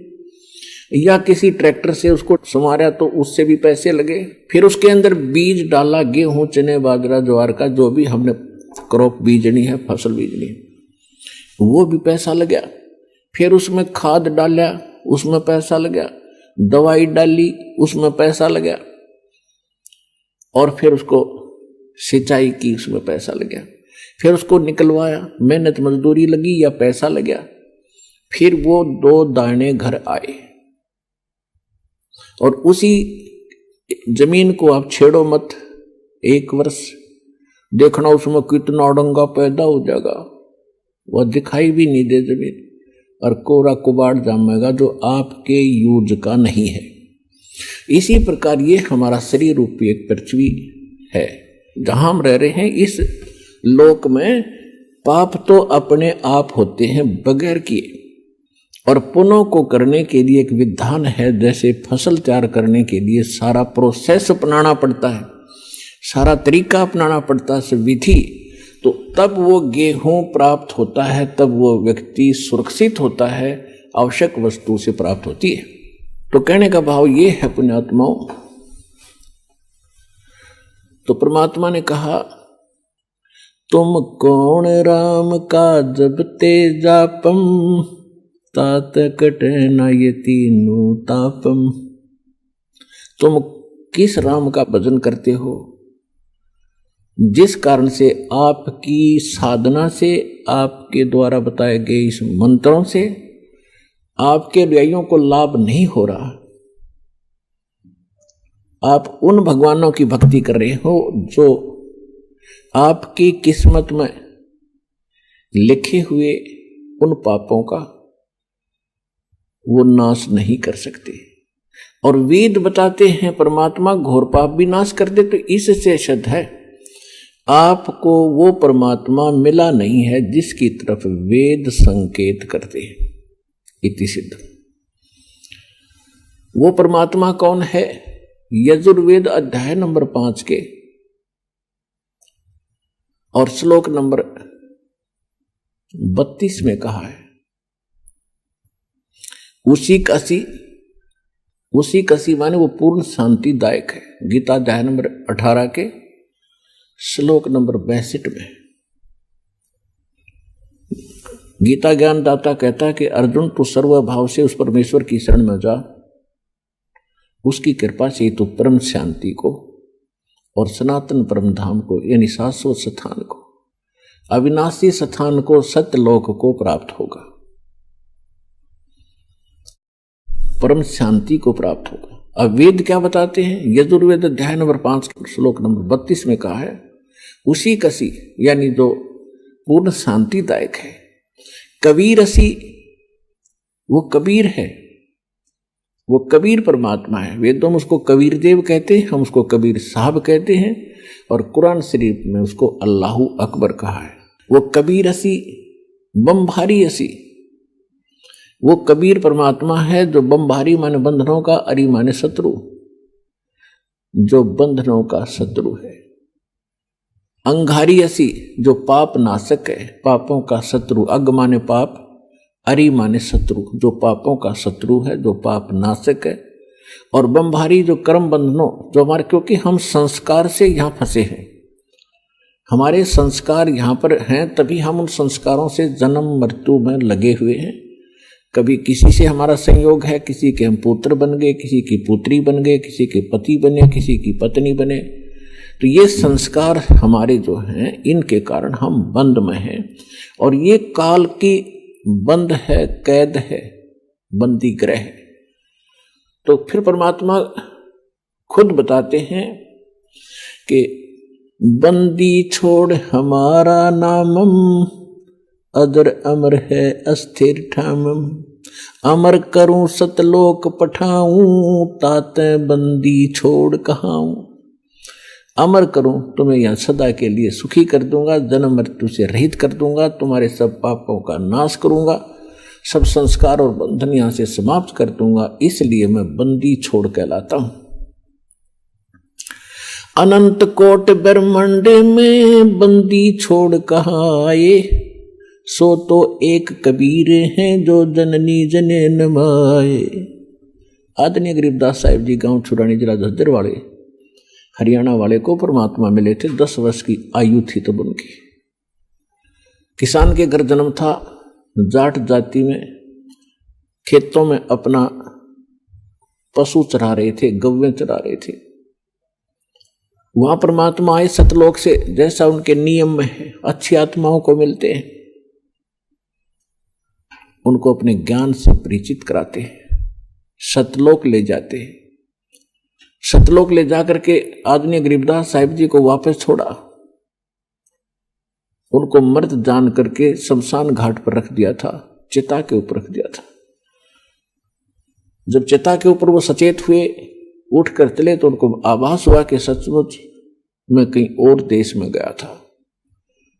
या किसी ट्रैक्टर से उसको संवारा तो उससे भी पैसे लगे। फिर उसके अंदर बीज डाला, गेहूं चने बाजरा ज्वार का जो भी हमने क्रॉप बीजनी है, फसल बीजनी है, वो भी पैसा लगा। फिर उसमें खाद डाला, उसमें पैसा लगा, दवाई डाली, उसमें पैसा लगा, और फिर उसको सिंचाई की, उसमें पैसा लगा। फिर उसको निकलवाया, मेहनत मजदूरी लगी या पैसा लगा, फिर वो 2 दाने घर आए। और उसी जमीन को आप छेड़ो मत, 1 वर्ष देखना उसमें कितना अड़ंगा पैदा हो जाएगा, वह दिखाई भी नहीं दे जमीन, और कोरा कुबाड़ जामेगा जो आपके यूज का नहीं है। इसी प्रकार ये हमारा शरीर रूपी एक पृथ्वी है जहां हम रह रहे हैं। इस लोक में पाप तो अपने आप होते हैं बगैर किए, और पुण्यों को करने के लिए एक विधान है। जैसे फसल तैयार करने के लिए सारा प्रोसेस अपनाना पड़ता है, सारा तरीका अपनाना पड़ता है, विधि, तो तब वो गेहूं प्राप्त होता है, तब वो व्यक्ति सुरक्षित होता है, आवश्यक वस्तु से प्राप्त होती है। तो कहने का भाव ये है पुण्यात्माओं, तो परमात्मा ने कहा तुम कौन राम का जपते जापम, तात कटे न ये तीनों तापम। तुम किस राम का भजन करते हो जिस कारण से आपकी साधना से, आपके द्वारा बताए गए इस मंत्रों से आपके अनुयायियों को लाभ नहीं हो रहा। आप उन भगवानों की भक्ति कर रहे हो जो आपकी किस्मत में लिखे हुए उन पापों का वो नाश नहीं कर सकते। और वेद बताते हैं परमात्मा घोर पाप भी नाश कर दे। तो इससे सिद्ध है आपको वो परमात्मा मिला नहीं है जिसकी तरफ वेद संकेत करते हैं। इति सिद्ध। वो परमात्मा कौन है? यजुर्वेद अध्याय नंबर 5 के और श्लोक नंबर 32 में कहा है, उसी कसी माने वो पूर्ण शांतिदायक है। गीता अध्याय नंबर 18 के श्लोक नंबर 62 में गीता ज्ञानदाता कहता है कि अर्जुन तू सर्वभाव से उस परमेश्वर की शरण में जा, उसकी कृपा से तू परम शांति को और सनातन परम धाम को यानी शाश्वत स्थान को, अविनाशी स्थान को, सत्यलोक को प्राप्त होगा, परम शांति को प्राप्त होगा। अब वेद क्या बताते हैं? यजुर्वेद अध्याय नंबर 5 श्लोक नंबर 32 में कहा है, उसी कसी यानी जो पूर्ण शांतिदायक है। कबीरसी वो कबीर है, वो कबीर परमात्मा है। वेदों में उसको कबीर देव कहते हैं, हम उसको कबीर साहब कहते हैं, और कुरान शरीफ में उसको अल्लाहु अकबर कहा है। वो कबीरसी बमभारी असी, वो कबीर परमात्मा है जो बमभारी माने बंधनों का, अरी माने शत्रु, जो बंधनों का शत्रु है। अंगारी असी जो पाप नाशक है, पापों का शत्रु। अग माने पाप, अरि माने शत्रु, जो पापों का शत्रु है, जो पाप नाशक है। और बमभारी जो कर्म बंधनों, जो हमारे, क्योंकि हम संस्कार से यहाँ फंसे हैं, हमारे संस्कार यहाँ पर हैं, तभी हम उन संस्कारों से जन्म मृत्यु में लगे हुए हैं। कभी किसी से हमारा संयोग है, किसी के हम पुत्र बन गए, किसी की पुत्री बन गए, किसी के पति बने, किसी की पत्नी बने। तो ये संस्कार हमारे जो हैं, इनके कारण हम बंद में हैं, और ये काल की बंद है, कैद है, बंदी ग्रह है। तो फिर परमात्मा खुद बताते हैं कि बंदी छोड़ हमारा नामम, अदर अमर है अस्थिर ठामम। अमर करूं सतलोक पठाऊं, ताते बंदी छोड़ कहाऊं। अमर करूं, तुम्हें यहां सदा के लिए सुखी कर दूंगा, जन्म मृत्यु से रहित कर दूंगा, तुम्हारे सब पापों का नाश करूंगा, सब संस्कार और बंधन यहां से समाप्त कर दूंगा, इसलिए मैं बंदी छोड़ कहलाता हूं। अनंत कोट ब्रह्मांड में बंदी छोड़ कहाँ आए, सो तो एक कबीर हैं जो जननी जने नमाए। आदरणीय गरीबदास साहिब जी गांव छुरानी जिला झज्जर वाले हरियाणा वाले को परमात्मा मिले थे। 10 वर्ष की आयु थी तब उनकी। किसान के घर जन्म था, जाट जाति में खेतों में अपना पशु चरा रहे थे, गव्वें चरा रहे थे। वहां परमात्मा आए सतलोक से, जैसा उनके नियम में है, अच्छी आत्माओं को मिलते हैं, उनको अपने ज्ञान से परिचित कराते हैं, सतलोक ले जाते हैं। सतलोक ले जाकर के आदरणीय गरीबदास साहिब जी को वापस छोड़ा, उनको मृत जान करके शमशान घाट पर रख दिया था, चिता के ऊपर रख दिया था। जब चिता के ऊपर वो सचेत हुए, उठ कर चले, तो उनको आभास हुआ कि सचमुच मैं कहीं और देश में गया था।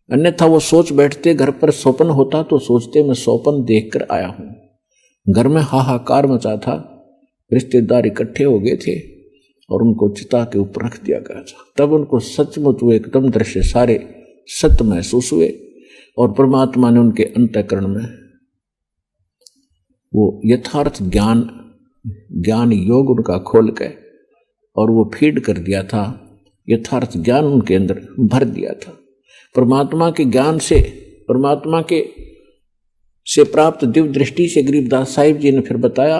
अन्यथा वो सोच बैठते, घर पर स्वप्न होता तो सोचते मैं स्वप्न देखकर आया हूं। घर में हाहाकार मचा था, रिश्तेदार इकट्ठे हो गए थे और उनको चिता के ऊपर रख दिया गया था। तब उनको सचमुच वो एकदम दृश्य सारे सत्य महसूस हुए और परमात्मा ने उनके अंतःकरण में वो यथार्थ ज्ञान योग उनका खोल के और वो फीड कर दिया था, यथार्थ ज्ञान उनके अंदर भर दिया था। परमात्मा के ज्ञान से, परमात्मा के से प्राप्त दिव्य दृष्टि से गरीबदास साहिब जी ने फिर बताया,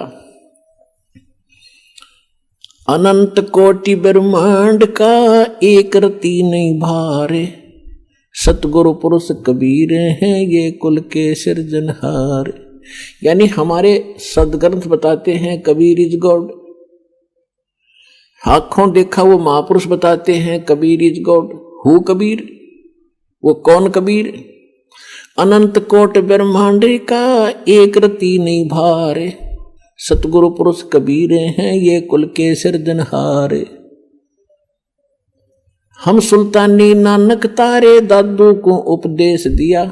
अनंत कोटि ब्रह्मांड का एक रति नहीं भारे, सतगुरु पुरुष कबीर हैं ये कुल के सिरजनहार। यानी हमारे सदग्रंथ बताते हैं कबीर इज गॉड, आंखों देखा वो महापुरुष बताते हैं Kabir is God. Who Kabir, वो कौन कबीर? अनंत कोट ब्रह्मांड का एक रति नहीं भारे, सतगुरु पुरुष कबीर हैं ये कुल के सिरजनहार। हम सुल्तानी नानक तारे दादू को उपदेश दिया,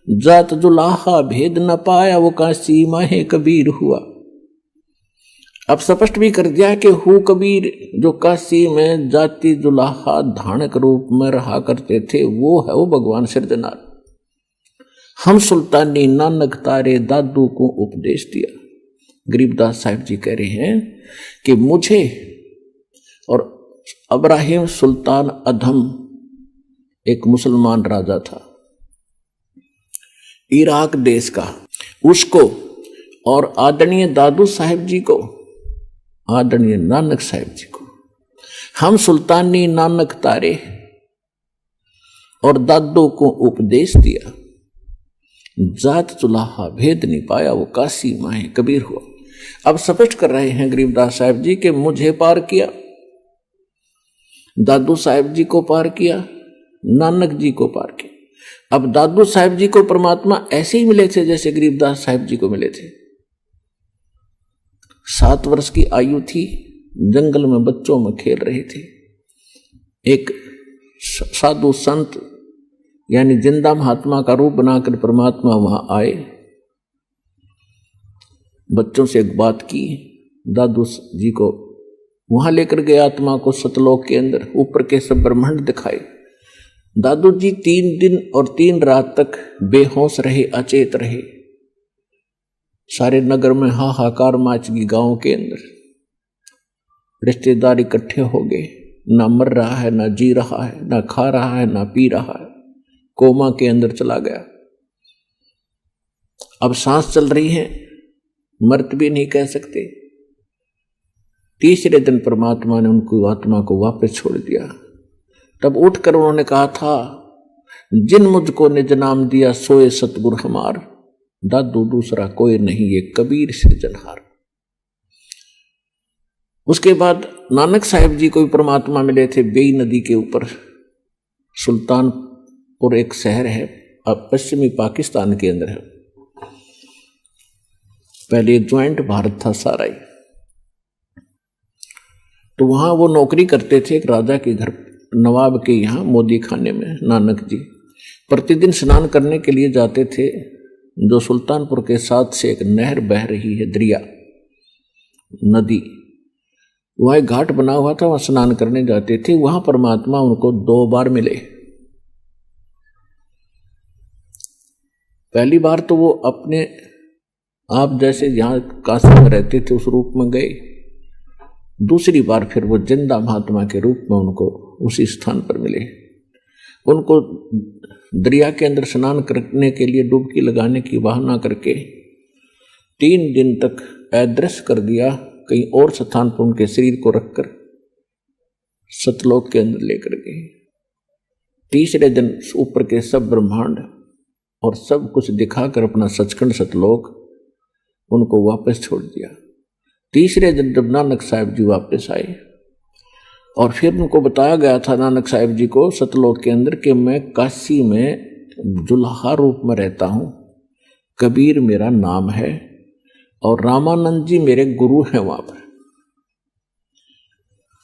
जात जुलाहा भेद न पाया वो काशी माहे कबीर हुआ। अब स्पष्ट भी कर दिया कि हु कबीर, जो काशी में जाति जुलाहा धानक रूप में रहा करते थे, वो है वो भगवान सिरजनार। हम सुल्तानी नानक तारे दादू को उपदेश दिया। गरीबदास साहिब जी कह रहे हैं कि मुझे और अब्राहिम सुल्तान अधम, एक मुसलमान राजा था इराक देश का, उसको और आदरणीय दादू साहिब जी को, आदरणीय नानक साहिब जी को हम सुल्तानी नानक तारे और दादू को उपदेश दिया, जात चुलाहा भेद नहीं पाया वो काशी माहे कबीर हुआ। अब स्पष्ट कर रहे हैं गरीबदास साहिब जी कि मुझे पार किया, दादू साहिब जी को पार किया, नानक जी को पार किया। अब दादू साहिब जी को परमात्मा ऐसे ही मिले थे जैसे गरीबदास साहिब जी को मिले थे। 7 वर्ष की आयु थी, जंगल में बच्चों में खेल रहे थे। एक साधु संत यानी जिंदा महात्मा का रूप बनाकर परमात्मा वहां आए, बच्चों से एक बात की, दादू जी को वहां लेकर गए, आत्मा को सतलोक के अंदर ऊपर के सब ब्रह्मांड दिखाए। दादू जी 3 दिन और 3 रात तक बेहोश रहे, अचेत रहे। सारे नगर में हाहाकार माच गई, गांव के अंदर रिश्तेदार इकट्ठे हो गए, ना मर रहा है, ना जी रहा है, ना खा रहा है, ना पी रहा है, कोमा के अंदर चला गया। अब सांस चल रही है, मर्त भी नहीं कह सकते। तीसरे दिन परमात्मा ने उनको आत्मा को वापस छोड़ दिया। तब उठकर उन्होंने कहा था, जिन मुझको निज नाम दिया सोए सतगुरु हमार, दादू दूसरा कोई नहीं ये कबीर सिरजनहार। उसके बाद नानक साहिब जी को भी परमात्मा मिले थे बेई नदी के ऊपर। सुल्तानपुर एक शहर है, अब पश्चिमी पाकिस्तान के अंदर है। पहले ज्वाइंट भारत था सारा ही। तो वहां वो नौकरी करते थे एक राजा के घर, नवाब के यहाँ मोदी खाने में। नानक जी प्रतिदिन स्नान करने के लिए जाते थे। जो सुल्तानपुर के साथ से एक नहर बह रही है, दरिया नदी, वहाँ एक घाट बना हुआ था, वहां स्नान करने जाते थे। वहां परमात्मा उनको 2 बार मिले। पहली बार तो वो अपने आप जैसे यहाँ काशी में रहते थे उस रूप में गए। दूसरी बार फिर वो जिंदा महात्मा के रूप में उनको उसी स्थान पर मिले। उनको दरिया के अंदर स्नान करने के लिए डुबकी लगाने की बहाना करके 3 दिन तक अदृश्य कर दिया, कहीं और स्थान पर उनके शरीर को रखकर। सतलोक के अंदर लेकर गए। तीसरे दिन ऊपर के सब ब्रह्मांड और सब कुछ दिखाकर अपना सचखंड सतलोक उनको वापस छोड़ दिया। तीसरे दिन जब नानक साहिब जी वापस आए और फिर उनको बताया गया था नानक साहिब जी को सतलोक के अंदर कि मैं काशी में दुल्हा रूप में रहता हूँ, कबीर मेरा नाम है और रामानंद जी मेरे गुरु हैं वहां पर।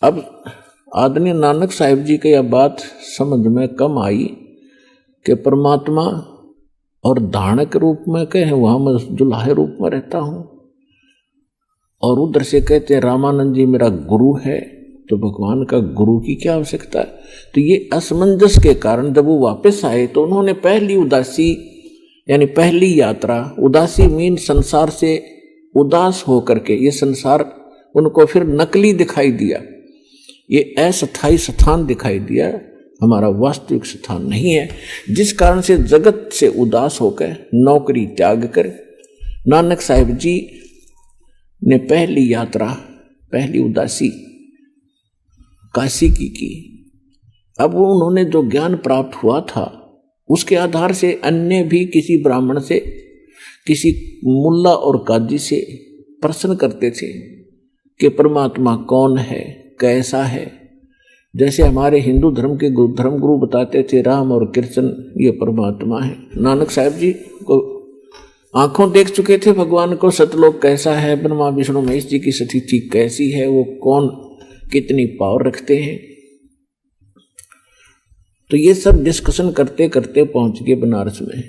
अब आदरणीय नानक साहिब जी की यह बात समझ में कम आई कि परमात्मा और धानक रूप में कहे वहां मैं दुल्हे रूप में रहता हूं और उधर से कहते हैं रामानंद जी मेरा गुरु है, तो भगवान का गुरु की क्या आवश्यकता है। तो ये असमंजस के कारण जब वो वापस आए तो उन्होंने पहली उदासी यानी पहली यात्रा, उदासी मीन संसार से उदास होकर के, ये संसार उनको फिर नकली दिखाई दिया, ये अस्थायी स्थान दिखाई दिया, हमारा वास्तविक स्थान नहीं है। जिस कारण से जगत से उदास होकर नौकरी त्याग कर नानक साहिब जी ने पहली यात्रा, पहली उदासी काशी की। अब वो उन्होंने जो ज्ञान प्राप्त हुआ था उसके आधार से अन्य भी किसी ब्राह्मण से, किसी मुल्ला और काजी से प्रश्न करते थे कि परमात्मा कौन है, कैसा है। जैसे हमारे हिंदू धर्म के धर्मगुरु बताते थे राम और कृष्ण ये परमात्मा है। नानक साहिब जी को आंखों देख चुके थे भगवान को, सतलोक कैसा है, ब्रह्मा विष्णु महेश जी की स्थिति कैसी है, वो कौन कितनी पावर रखते हैं। तो ये सब डिस्कशन करते करते पहुंच गए बनारस में।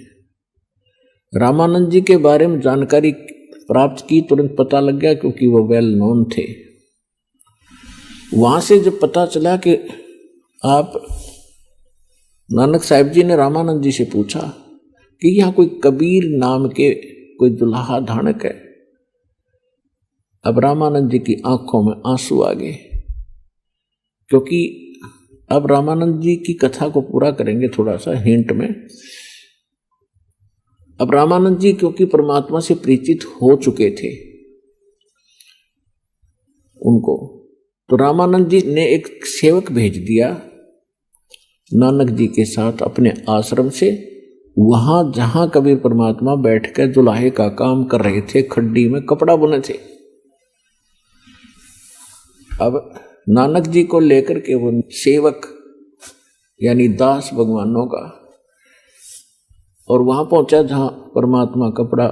रामानंद जी के बारे में जानकारी प्राप्त की, तुरंत पता लग गया क्योंकि वो वेल नोन थे। वहां से जब पता चला कि आप नानक साहिब जी ने रामानंद जी से पूछा कि यहाँ कोई कबीर नाम के कोई दुल्हा धानक है। अब रामानंद जी की आंखों में आंसू आ गए, क्योंकि अब रामानंद जी की कथा को पूरा करेंगे थोड़ा सा हिंट में। अब रामानंद जी क्योंकि परमात्मा से परिचित हो चुके थे उनको, तो रामानंद जी ने एक सेवक भेज दिया नानक जी के साथ अपने आश्रम से, वहां जहां कबीर परमात्मा बैठकर जुलाहे का काम कर रहे थे, खड्डी में कपड़ा बुने थे। अब नानक जी को लेकर के वो सेवक यानी दास भगवानों का, और वहां पहुंचा जहां परमात्मा कपड़ा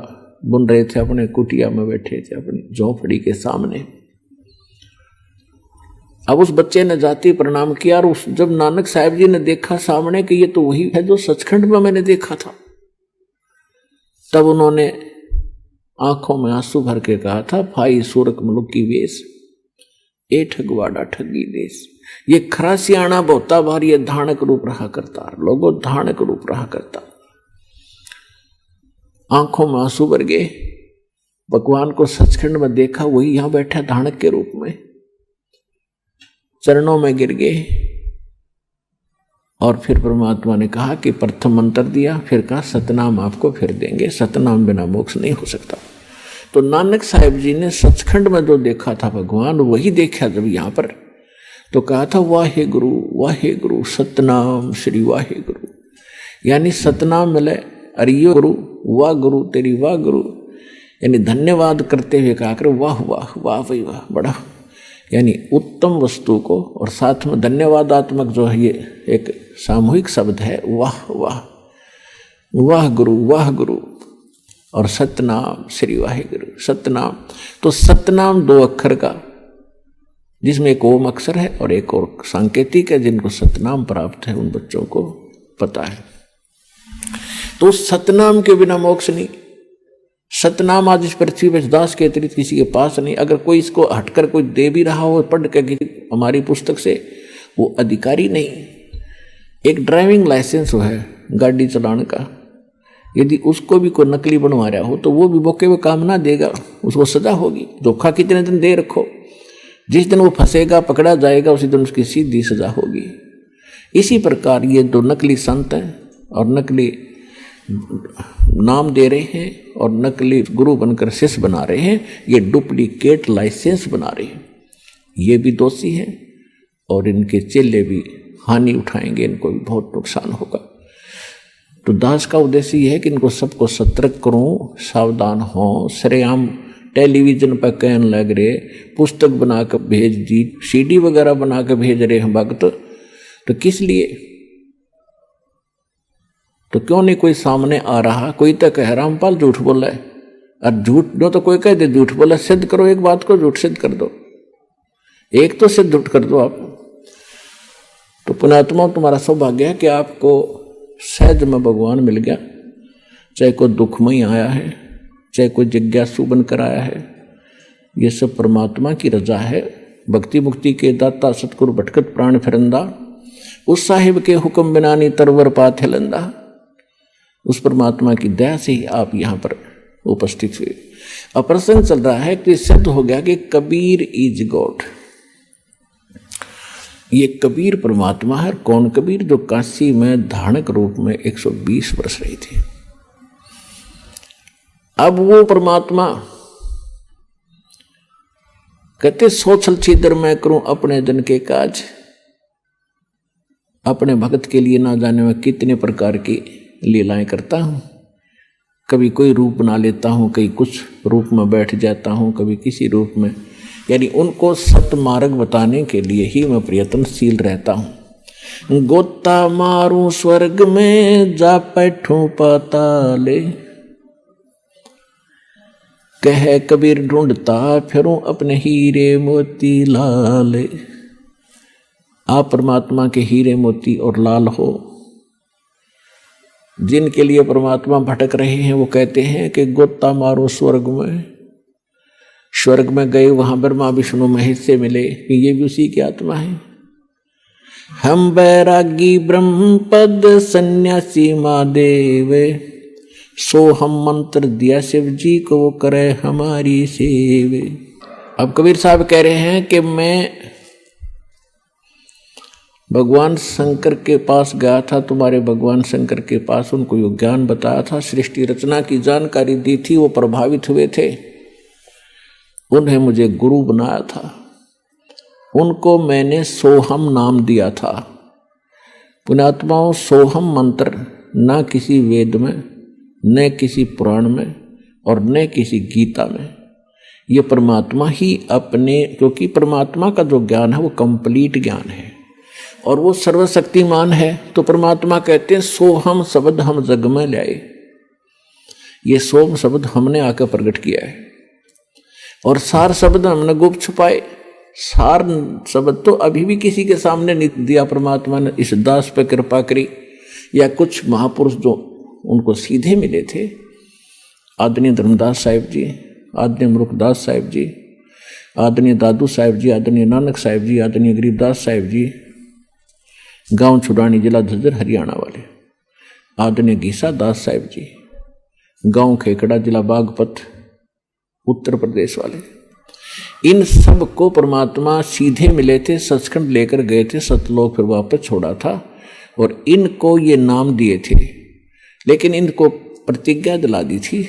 बुन रहे थे, अपने कुटिया में बैठे थे अपनी झोपड़ी के सामने। अब उस बच्चे ने जाति प्रणाम किया और जब नानक साहिब जी ने देखा सामने कि ये तो वही है जो सचखंड में मैंने देखा था, तब उन्होंने आंखों में आंसू भर के कहा था, भाई सूरक मुलुक की वेश ए ठगवाड़ा ठगी देश। ये खरा सियाणा बहुता बार ये धानक रूप रहा करता, लोगों धानक रूप रहा करता। आंखों में आंसू भर गए, भगवान को सचखंड में देखा, वही यहां बैठा धानक के रूप में, चरणों में गिर गए। और फिर परमात्मा ने कहा कि प्रथम मंत्र दिया, फिर कहा सतनाम आपको फिर देंगे, सतनाम बिना मोक्ष नहीं हो सकता। तो नानक साहिब जी ने सचखंड में जो देखा था भगवान, वही देखा जब यहाँ पर, तो कहा था वाहे गुरु सतनाम श्री वाहे गुरु, यानी सतनाम मिले अरियो गुरु, वाह गुरु तेरी वाह गुरु, यानी धन्यवाद करते हुए कहा कर वाह वाह वाह भाई वाह, बड़ा यानी उत्तम वस्तु को, और साथ में धन्यवादात्मक जो है ये एक सामूहिक शब्द है, वाह वाह वाह गुरु और सतनाम श्री वाहे गुरु। सतनाम, तो सतनाम दो अक्षर का, जिसमें एक ओम अक्षर है और एक और सांकेतिक है, जिनको सतनाम प्राप्त है उन बच्चों को पता है। तो सतनाम के बिना मोक्ष नहीं। सतनाम आज इस पृथ्वी पर दास के अतिरिक्त किसी के पास नहीं। अगर कोई इसको हटकर कोई दे भी रहा हो पढ़ के हमारी पुस्तक से, वो अधिकारी नहीं। एक ड्राइविंग लाइसेंस है गाड़ी चलाने का, यदि उसको भी कोई नकली बनवा रहा हो तो वो भी मौके में काम ना देगा, उसको सजा होगी। धोखा कितने दिन दे रखो, जिस दिन वो फंसेगा पकड़ा जाएगा उसी दिन उसकी सीधी सजा होगी। इसी प्रकार ये दो नकली संत हैं और नकली नाम दे रहे हैं और नकली गुरु बनकर शिष्य बना रहे हैं, ये डुप्लीकेट लाइसेंस बना रहे हैं, ये भी दोषी है। और इनके चेले भी हानि उठाएंगे, इनको भी बहुत नुकसान होगा। तो दास का उद्देश्य यह है कि इनको सबको सतर्क करूं, सावधान हो। सरेआम टेलीविजन पर कहने लग रहे, पुस्तक बनाकर भेज दी, सीडी वगैरह बनाकर भेज रहे हैं भक्त, तो किस लिए? तो क्यों नहीं कोई सामने आ रहा? कोई तो कह रामपाल झूठ बोला है, और झूठ जो तो कोई कह दे झूठ बोला, सिद्ध करो एक बात को, झूठ सिद्ध कर दो, एक तो सिद्ध कर दो आप। तो पुण्यात्मा, तुम्हारा सौभाग्य है कि आपको सहज में भगवान मिल गया, चाहे कोई दुखमय आया है, चाहे कोई जिज्ञासु बनकर आया है, ये सब परमात्मा की रजा है। भक्ति मुक्ति के दाता सतगुरु भटकत प्राण फिरंदा, उस साहिब के हुक्म बिना नी तरवर पाथ हिलंदा। उस परमात्मा की दया से ही आप यहाँ पर उपस्थित हुए। अब प्रसंग चल रहा है कि सिद्ध हो गया कि कबीर इज गॉड। ये कबीर परमात्मा है। कौन कबीर? जो काशी में धारणक रूप में 120 वर्ष रही थी। अब वो परमात्मा कहते, सोचल छिदर मैं करूं अपने जन के काज। अपने भक्त के लिए ना जाने में कितने प्रकार की लीलाएं करता हूं। कभी कोई रूप बना लेता हूं, कहीं कुछ रूप में बैठ जाता हूं, कभी किसी रूप में, यानी उनको सतमार्ग बताने के लिए ही मैं प्रयत्नशील रहता हूं। गोता मारूं स्वर्ग में, जा बैठूं पाताले, कह कबीर ढूंढता फिरूं अपने हीरे मोती लाले। आप परमात्मा के हीरे मोती और लाल हो। जिनके लिए परमात्मा भटक रहे हैं वो कहते हैं कि गोता मारो स्वर्ग में। स्वर्ग में गए, वहां ब्रह्मा विष्णु महेश से मिले, ये भी उसी की आत्मा है। हम बैरागी ब्रह्म पद सन्यासी महादेव, सो हम मंत्र दिया शिव जी को, वो करे हमारी सेव। अब कबीर साहब कह रहे हैं कि मैं भगवान शंकर के पास गया था, तुम्हारे भगवान शंकर के पास, उनको यो ज्ञान बताया था, सृष्टि रचना की जानकारी दी थी, वो प्रभावित हुए थे, उन्हें मुझे गुरु बनाया था, उनको मैंने सोहम नाम दिया था। पुण्यात्माओं, सोहम मंत्र ना किसी वेद में, न किसी पुराण में और न किसी गीता में, ये परमात्मा ही अपने, क्योंकि परमात्मा का जो ज्ञान है वो कंप्लीट ज्ञान है और वो सर्वशक्तिमान है। तो परमात्मा कहते हैं सोहम शब्द हम जग में लाए। ये सोम शब्द हमने आकर प्रकट किया है और सार शब्द हमने गुप्त छुपाए। सार शब्द तो अभी भी किसी के सामने नहीं दिया परमात्मा ने। इस दास पे कृपा करी, या कुछ महापुरुष जो उनको सीधे मिले थे, आदरणीय धर्मदास साहिब जी, आदरणीय मुरुखदास साहिब जी, आदरणीय दादू साहिब जी, आदरणीय नानक साहिब जी, आदरणीय गरीबदास साहिब जी, गांव छुड़ानी जिला झज्जर हरियाणा वाले, आदरणीय गीसा दास साहिब जी, गांव खेकड़ा जिला बागपत उत्तर प्रदेश वाले, इन सब को परमात्मा सीधे मिले थे, सचखंड लेकर गए थे, सतलोक फिर वापस छोड़ा था और इनको ये नाम दिए थे। लेकिन इनको प्रतिज्ञा दिला दी थी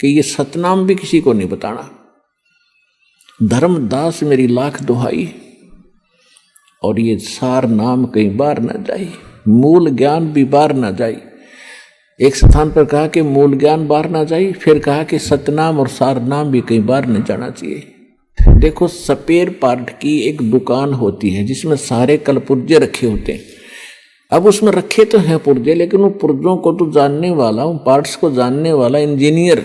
कि ये सतनाम भी किसी को नहीं बताना। धर्मदास मेरी लाख दुहाई, और ये सार नाम कहीं बाहर ना जाए, मूल ज्ञान भी बाहर ना जाए। एक स्थान पर कहा कि मूल ज्ञान बाहर ना जाए, फिर कहा कि सतनाम और सार नाम भी कहीं बाहर न जाना चाहिए। देखो, स्पेयर पार्ट की एक दुकान होती है जिसमें सारे कलपुर्जे रखे होते हैं। अब उसमें रखे तो हैं पुर्जे, लेकिन उन पुर्जों को तो जानने वाला, उन पार्ट्स को जानने वाला इंजीनियर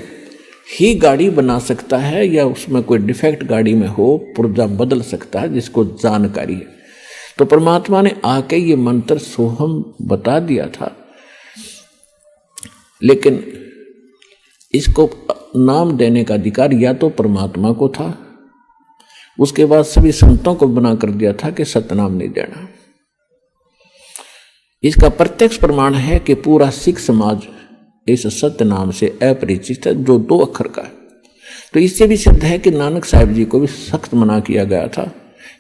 ही गाड़ी बना सकता है, या उसमें कोई डिफेक्ट गाड़ी में हो पुर्जा बदल सकता है जिसको जानकारी है। तो परमात्मा ने आके ये मंत्र सोहम बता दिया था, लेकिन इसको नाम देने का अधिकार या तो परमात्मा को था, उसके बाद सभी संतों को बना कर दिया था कि सतनाम नहीं देना। इसका प्रत्यक्ष प्रमाण है कि पूरा सिख समाज इस सतनाम से अपरिचित है, जो 2 अक्षर का है। तो इससे भी सिद्ध है कि नानक साहिब जी को भी सख्त मना किया गया था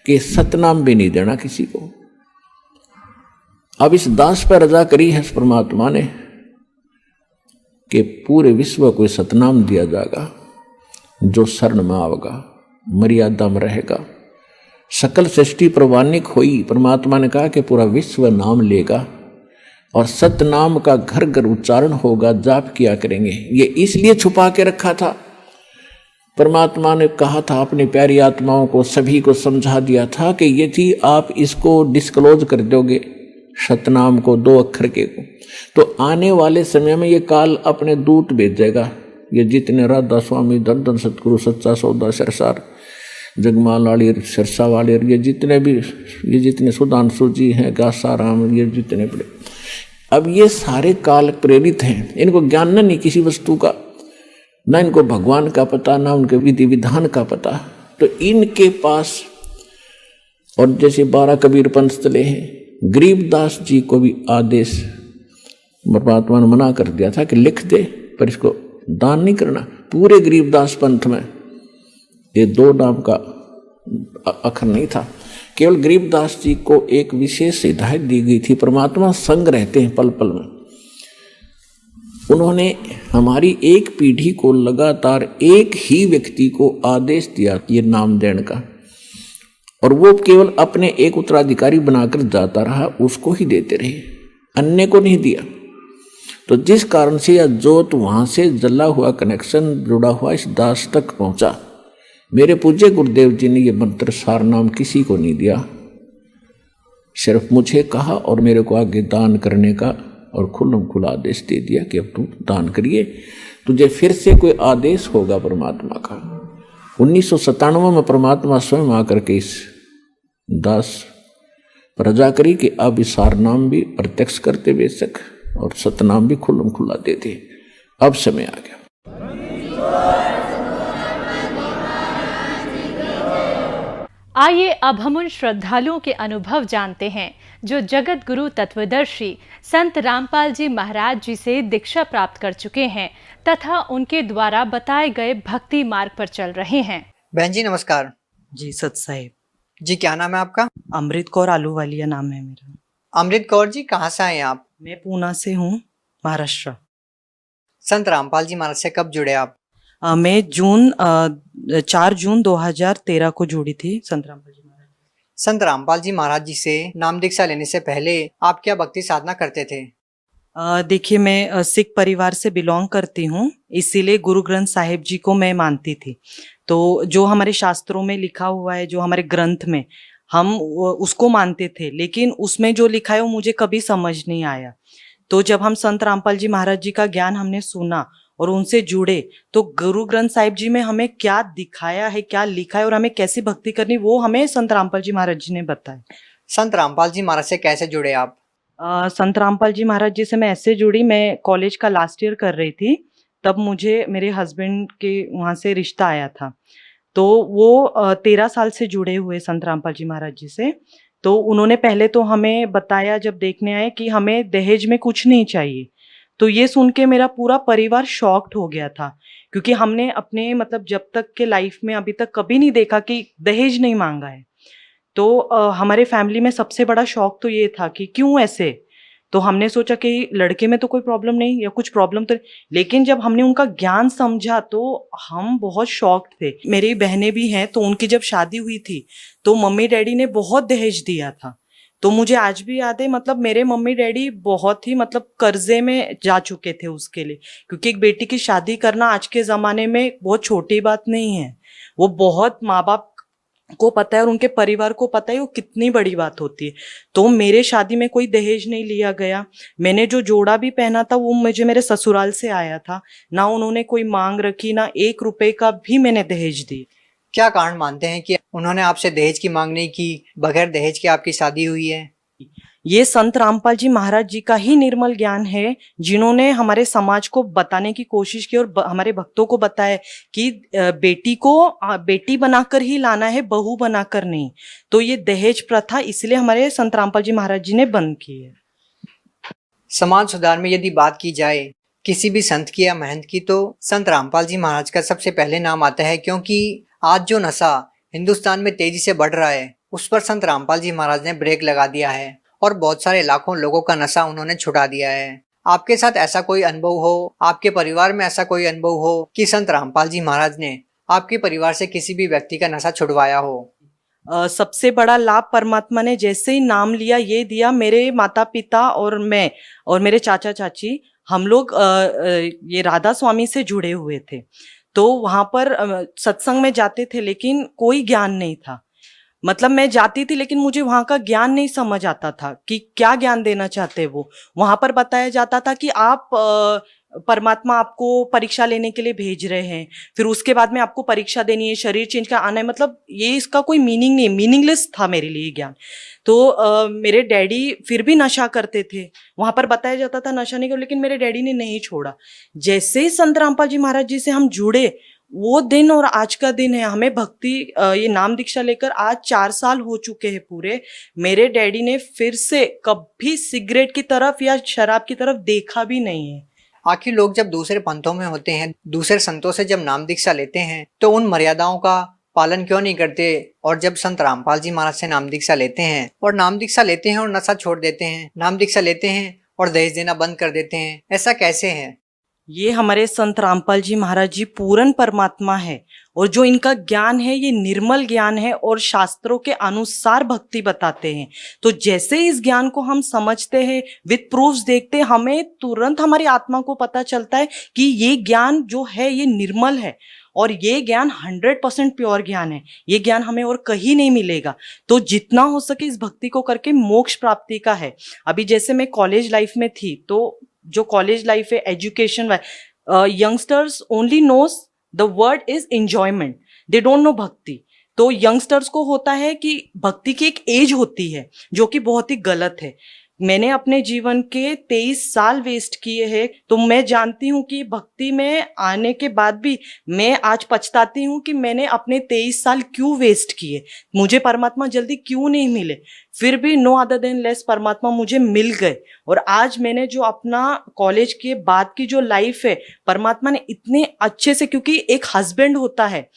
कि सतनाम भी नहीं देना किसी को। अब इस दास पर रजा करी है परमात्मा ने कि पूरे विश्व को सतनाम दिया जाएगा, जो शरण में आवेगा, मर्यादा में रहेगा, सकल सृष्टि प्रवानिक हुई। परमात्मा ने कहा कि पूरा विश्व नाम लेगा और सत नाम का घर घर उच्चारण होगा, जाप किया करेंगे। ये इसलिए छुपा के रखा था। परमात्मा ने कहा था अपनी प्यारी आत्माओं को, सभी को समझा दिया था कि यदि आप इसको डिस्क्लोज कर दोगे, सतनाम को, 2 अक्षर के को, तो आने वाले समय में ये काल अपने दूत भेजेगा। ये जितने राधा स्वामी, धन सतगुरु, सच्चा सौदा, सरसार, जगमाल वाली, सरसा वाले, ये जितने सुधांशु जी हैं, गासाराम, ये जितने बड़े, अब ये सारे काल प्रेरित हैं। इनको ज्ञान नहीं किसी वस्तु का, ना इनको भगवान का पता, ना उनके विधि विधान का पता। तो इनके पास, और जैसे 12 कबीर पंथ चले हैं, गरीबदास जी को भी आदेश परमात्मा ने मना कर दिया था कि लिख दे, पर इसको दान नहीं करना। पूरे गरीबदास पंथ में ये 2 नाम का अक्षर नहीं था। केवल गरीबदास जी को एक विशेष हिदायत दी गई थी। परमात्मा संग रहते हैं पल पल में। उन्होंने हमारी एक पीढ़ी को लगातार एक ही व्यक्ति को आदेश दिया ये नाम देने का, और वो केवल अपने एक उत्तराधिकारी बनाकर जाता रहा, उसको ही देते रहे, अन्य को नहीं दिया। तो जिस कारण से यह जोत वहां से जला हुआ कनेक्शन जुड़ा हुआ इस दास तक पहुंचा। मेरे पूज्य गुरुदेव जी ने यह मंत्र सार नाम किसी को नहीं दिया, सिर्फ मुझे कहा और मेरे को आगे दान करने का और खुल्लम खुला आदेश दे दिया कि अब तू दान करिए, तुझे फिर से कोई आदेश होगा परमात्मा का। 1997 में परमात्मा स्वयं आकर के इस दास प्रजा करी कि अब इस सार नाम भी प्रत्यक्ष करते बेशक और सतनाम भी खुल्लम खुला देते। अब समय आ गया। आइए अब हम उन श्रद्धालुओं के अनुभव जानते हैं जो जगत गुरु तत्वदर्शी संत रामपाल जी महाराज जी से दीक्षा प्राप्त कर चुके हैं तथा उनके द्वारा बताए गए भक्ति मार्ग पर चल रहे हैं। बहन जी नमस्कार। जी सत साहिब जी क्या नाम है आपका? अमृत कौर आलूवालिया नाम है मेरा। अमृत कौर जी कहाँ से आए आप? मैं पूना से हूँ, महाराष्ट्र। संत रामपाल जी महाराज से कब जुड़े आप? मैं 4 जून 2013 को जुड़ी थी संत रामपाल जी महाराज। संत रामपाल जी महाराज जी से नाम दीक्षा लेने से पहले आप क्या भक्ति साधना करते थे? देखिए, मैं सिख परिवार से बिलोंग करती हूँ, इसीलिए गुरु ग्रंथ साहिब जी को मैं मानती थी। तो जो हमारे शास्त्रों में लिखा हुआ है, जो हमारे ग्रंथ में, हम उसको मानते थे, लेकिन उसमें जो लिखा है वो मुझे कभी समझ नहीं आया। तो जब हम संत रामपाल जी महाराज जी का ज्ञान हमने सुना और उनसे जुड़े, तो गुरु ग्रंथ साहिब जी में हमें क्या दिखाया है, क्या लिखा है और हमें कैसी भक्ति करनी, वो हमें संत रामपाल जी महाराज जी ने बताया। संत रामपाल जी महाराज से कैसे जुड़े आप? संत रामपाल जी महाराज जी से मैं ऐसे जुड़ी, मैं कॉलेज का लास्ट ईयर कर रही थी, तब मुझे मेरे हस्बैंड के वहाँ से रिश्ता आया था। तो वो 13 साल से जुड़े हुए संत रामपाल जी महाराज जी से। तो उन्होंने पहले तो हमें बताया, जब देखने आए, कि हमें दहेज में कुछ नहीं चाहिए। तो ये सुन के मेरा पूरा परिवार शॉक्ड हो गया था, क्योंकि हमने अपने मतलब जब तक के लाइफ में अभी तक कभी नहीं देखा कि दहेज नहीं मांगा है। तो हमारे फैमिली में सबसे बड़ा शौक तो ये था कि क्यों ऐसे। तो हमने सोचा कि लड़के में तो कोई प्रॉब्लम नहीं, या कुछ प्रॉब्लम तो, लेकिन जब हमने उनका ज्ञान समझा तो हम बहुत शॉक्ड थे। मेरी बहनें भी हैं, तो उनकी जब शादी हुई थी तो मम्मी डैडी ने बहुत दहेज दिया था। तो मुझे आज भी याद है, मतलब मेरे मम्मी डैडी बहुत ही मतलब कर्जे में जा चुके थे उसके लिए, क्योंकि एक बेटी की शादी करना आज के ज़माने में बहुत छोटी बात नहीं है। वो बहुत माँ बाप को पता है और उनके परिवार को पता है वो कितनी बड़ी बात होती है। तो मेरे शादी में कोई दहेज नहीं लिया गया। मैंने जो जोड़ा भी पहना था वो मुझे मेरे ससुराल से आया था, ना उन्होंने कोई मांग रखी, ना 1 रुपए का भी मैंने दहेज दी। क्या कारण मानते हैं कि उन्होंने आपसे दहेज की मांग नहीं की, बगैर दहेज के आपकी शादी हुई है? ये संत रामपाल जी महाराज जी का ही निर्मल ज्ञान है, जिन्होंने हमारे समाज को बताने की कोशिश की और हमारे भक्तों को बताया कि बेटी को बेटी बनाकर ही लाना है, बहू बनाकर नहीं। तो ये दहेज प्रथा इसलिए हमारे संत रामपाल जी महाराज जी ने बंद की है। समाज सुधार में यदि बात की जाए किसी भी संत की या महंत की, तो संत रामपाल जी महाराज का सबसे पहले नाम आता है, क्योंकि आज जो नशा हिंदुस्तान में तेजी से बढ़ रहा है उस पर संत रामपाल जी महाराज ने ब्रेक लगा दिया है और बहुत सारे लाखों लोगों का नशा उन्होंने छुड़ा दिया है। आपके साथ ऐसा कोई अनुभव हो, आपके परिवार में ऐसा कोई अनुभव हो कि संत रामपाल जी महाराज ने आपके परिवार से किसी भी व्यक्ति का नशा छुड़वाया हो? सबसे बड़ा लाभ परमात्मा ने जैसे ही नाम लिया ये दिया, मेरे माता पिता और मैं और मेरे चाचा चाची हम लोग ये राधा स्वामी से जुड़े हुए थे। तो वहां पर सत्संग में जाते थे लेकिन कोई ज्ञान नहीं था। मतलब मैं जाती थी लेकिन मुझे वहां का ज्ञान नहीं समझ आता था कि क्या ज्ञान देना चाहते वो। वहां पर बताया जाता था कि आप परमात्मा आपको परीक्षा लेने के लिए भेज रहे हैं, फिर उसके बाद में आपको परीक्षा देनी है, शरीर चेंज का आना है। मतलब ये इसका कोई मीनिंग नहीं, मीनिंगलेस था मेरे लिए ज्ञान। तो मेरे डैडी फिर भी नशा करते थे, वहां पर बताया जाता था नशा नहीं करो, लेकिन मेरे डैडी ने नहीं छोड़ा। जैसे ही संत रामपाल जी महाराज जी से हम जुड़े, वो दिन और आज का दिन है, हमें भक्ति ये नाम दीक्षा लेकर आज 4 साल हो चुके हैं पूरे। मेरे डैडी ने फिर से कभी सिगरेट की तरफ या शराब की तरफ देखा भी नहीं है। आखिर लोग जब दूसरे पंथों में होते हैं, दूसरे संतों से जब नाम दीक्षा लेते हैं, तो उन मर्यादाओं का पालन क्यों नहीं करते? और जब संत रामपाल जी महाराज से नाम दीक्षा लेते हैं और नाम दीक्षा लेते हैं और नशा छोड़ देते हैं, नाम दीक्षा लेते हैं और दहेज देना बंद कर देते हैं, ऐसा कैसे है? ये हमारे संत रामपाल जी महाराज जी पूर्ण परमात्मा है, और जो इनका ज्ञान है ये निर्मल ज्ञान है और शास्त्रों के अनुसार भक्ति बताते हैं। तो जैसे इस ज्ञान को हम समझते हैं, विद प्रूफ्स देखते हैं, हमें तुरंत हमारी आत्मा को पता चलता है कि ये ज्ञान जो है ये निर्मल है और ये ज्ञान 100% प्योर ज्ञान है। ये ज्ञान हमें और कहीं नहीं मिलेगा। तो जितना हो सके इस भक्ति को करके मोक्ष प्राप्ति का है। अभी जैसे मैं कॉलेज लाइफ में थी, तो जो कॉलेज लाइफ है, education, youngsters only knows the word is enjoyment, they don't know भक्ति। तो यंगस्टर्स को होता है कि भक्ति की एक एज होती है, जो कि बहुत ही गलत है। मैंने अपने जीवन के 23 साल वेस्ट किए हैं, तो मैं जानती हूँ कि भक्ति में आने के बाद भी मैं आज पछताती हूँ कि मैंने अपने 23 साल क्यों वेस्ट किए, मुझे परमात्मा जल्दी क्यों नहीं मिले। फिर भी नो अदर देन लेस परमात्मा मुझे मिल गए, और आज मैंने जो अपना कॉलेज के बाद की जो लाइफ है, परमात्मा ने इतने अच्छे से, क्योंकि एक हस्बैंड होता है,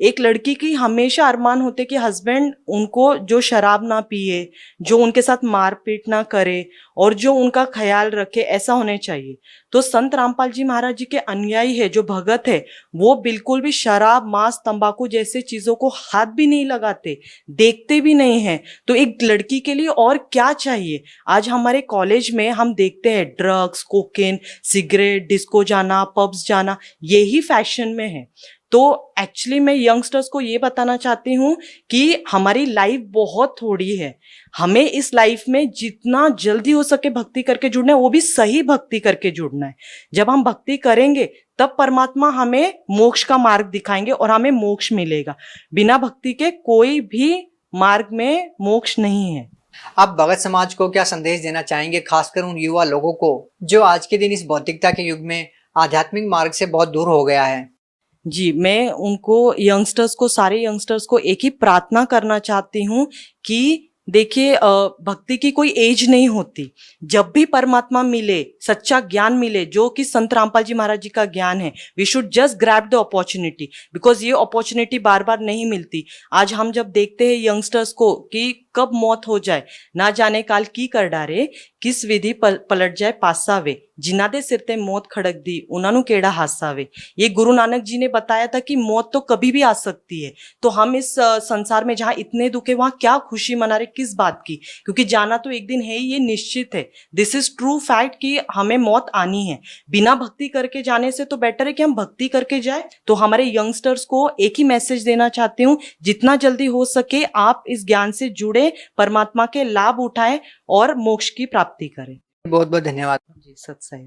एक लड़की की हमेशा अरमान होते कि हस्बैंड उनको जो शराब ना पिए, जो उनके साथ मारपीट ना करे और जो उनका ख्याल रखे, ऐसा होने चाहिए। तो संत रामपाल जी महाराज जी के अनुयायी है, जो भगत है, वो बिल्कुल भी शराब, मांस, तंबाकू जैसे चीजों को हाथ भी नहीं लगाते, देखते भी नहीं है। तो एक लड़की के लिए और क्या चाहिए? आज हमारे कॉलेज में हम देखते हैं ड्रग्स, कोकेन, सिगरेट, डिस्को जाना, पब्स जाना, यही फैशन में है। तो एक्चुअली मैं यंगस्टर्स को ये बताना चाहती हूँ कि हमारी लाइफ बहुत थोड़ी है, हमें इस लाइफ में जितना जल्दी हो सके भक्ति करके जुड़ना है, वो भी सही भक्ति करके जुड़ना है। जब हम भक्ति करेंगे तब परमात्मा हमें मोक्ष का मार्ग दिखाएंगे और हमें मोक्ष मिलेगा। बिना भक्ति के कोई भी मार्ग में मोक्ष नहीं है। आप भगत समाज को क्या संदेश देना चाहेंगे, खासकर उन युवा लोगों को जो आज के दिन इस भौतिकता के युग में आध्यात्मिक मार्ग से बहुत दूर हो गया है? जी, मैं उनको, यंगस्टर्स को, सारे यंगस्टर्स को एक ही प्रार्थना करना चाहती हूँ कि देखिए, भक्ति की कोई एज नहीं होती। जब भी परमात्मा मिले, सच्चा ज्ञान मिले, जो कि संत रामपाल जी महाराज जी का ज्ञान है, we should just grab the opportunity, because ये अपॉर्चुनिटी बार बार नहीं मिलती। आज हम जब देखते हैं यंगस्टर्स को कि कब मौत हो जाए, ना जाने काल की कर डारे, किस विधि पलट जाए पासावे, जिन्हां दे सिर ते मौत खड़क दी, उन्होंने केड़ा हासावे। ये गुरु नानक जी ने बताया था कि मौत तो कभी भी आ सकती है। तो हम इस संसार में जहाँ इतने दुख है, वहाँ क्या खुशी मना रहे, किस बात की? क्योंकि जाना तो एक दिन है ही, ये निश्चित है। दिस इज ट्रू फैक्ट कि हमें मौत आनी है। बिना भक्ति करके जाने से तो बेटर है कि हम भक्ति करके जाए। तो हमारे यंगस्टर्स को एक ही मैसेज देना चाहती हूँ, जितना जल्दी हो सके आप इस ज्ञान से जुड़े, परमात्मा के लाभ उठाएं और मोक्ष की प्राप्ति करें। बहुत बहुत धन्यवाद जी, सत साई।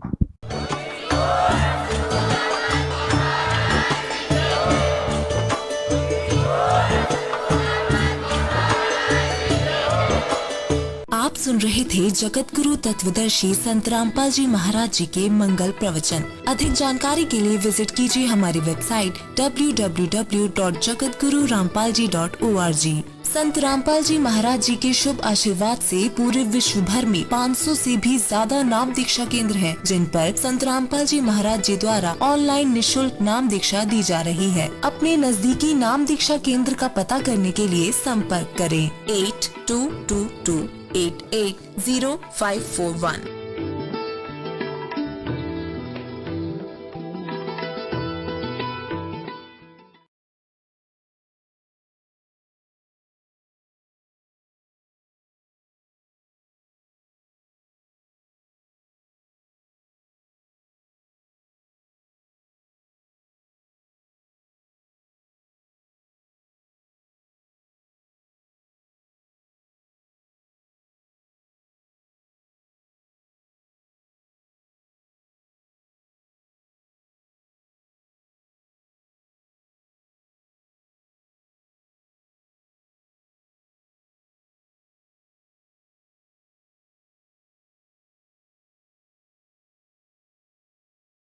आप सुन रहे थे जगत गुरु तत्वदर्शी संत रामपाल जी महाराज जी के मंगल प्रवचन। अधिक जानकारी के लिए विजिट कीजिए हमारी वेबसाइट www.jagatgururampalji.org। संत रामपाल जी महाराज जी के शुभ आशीर्वाद से पूरे विश्व भर में 500 से भी ज्यादा नाम दीक्षा केंद्र हैं, जिन पर संत रामपाल जी महाराज जी द्वारा ऑनलाइन निशुल्क नाम दीक्षा दी जा रही है। अपने नजदीकी नाम दीक्षा केंद्र का पता करने के लिए संपर्क करें 8222880541।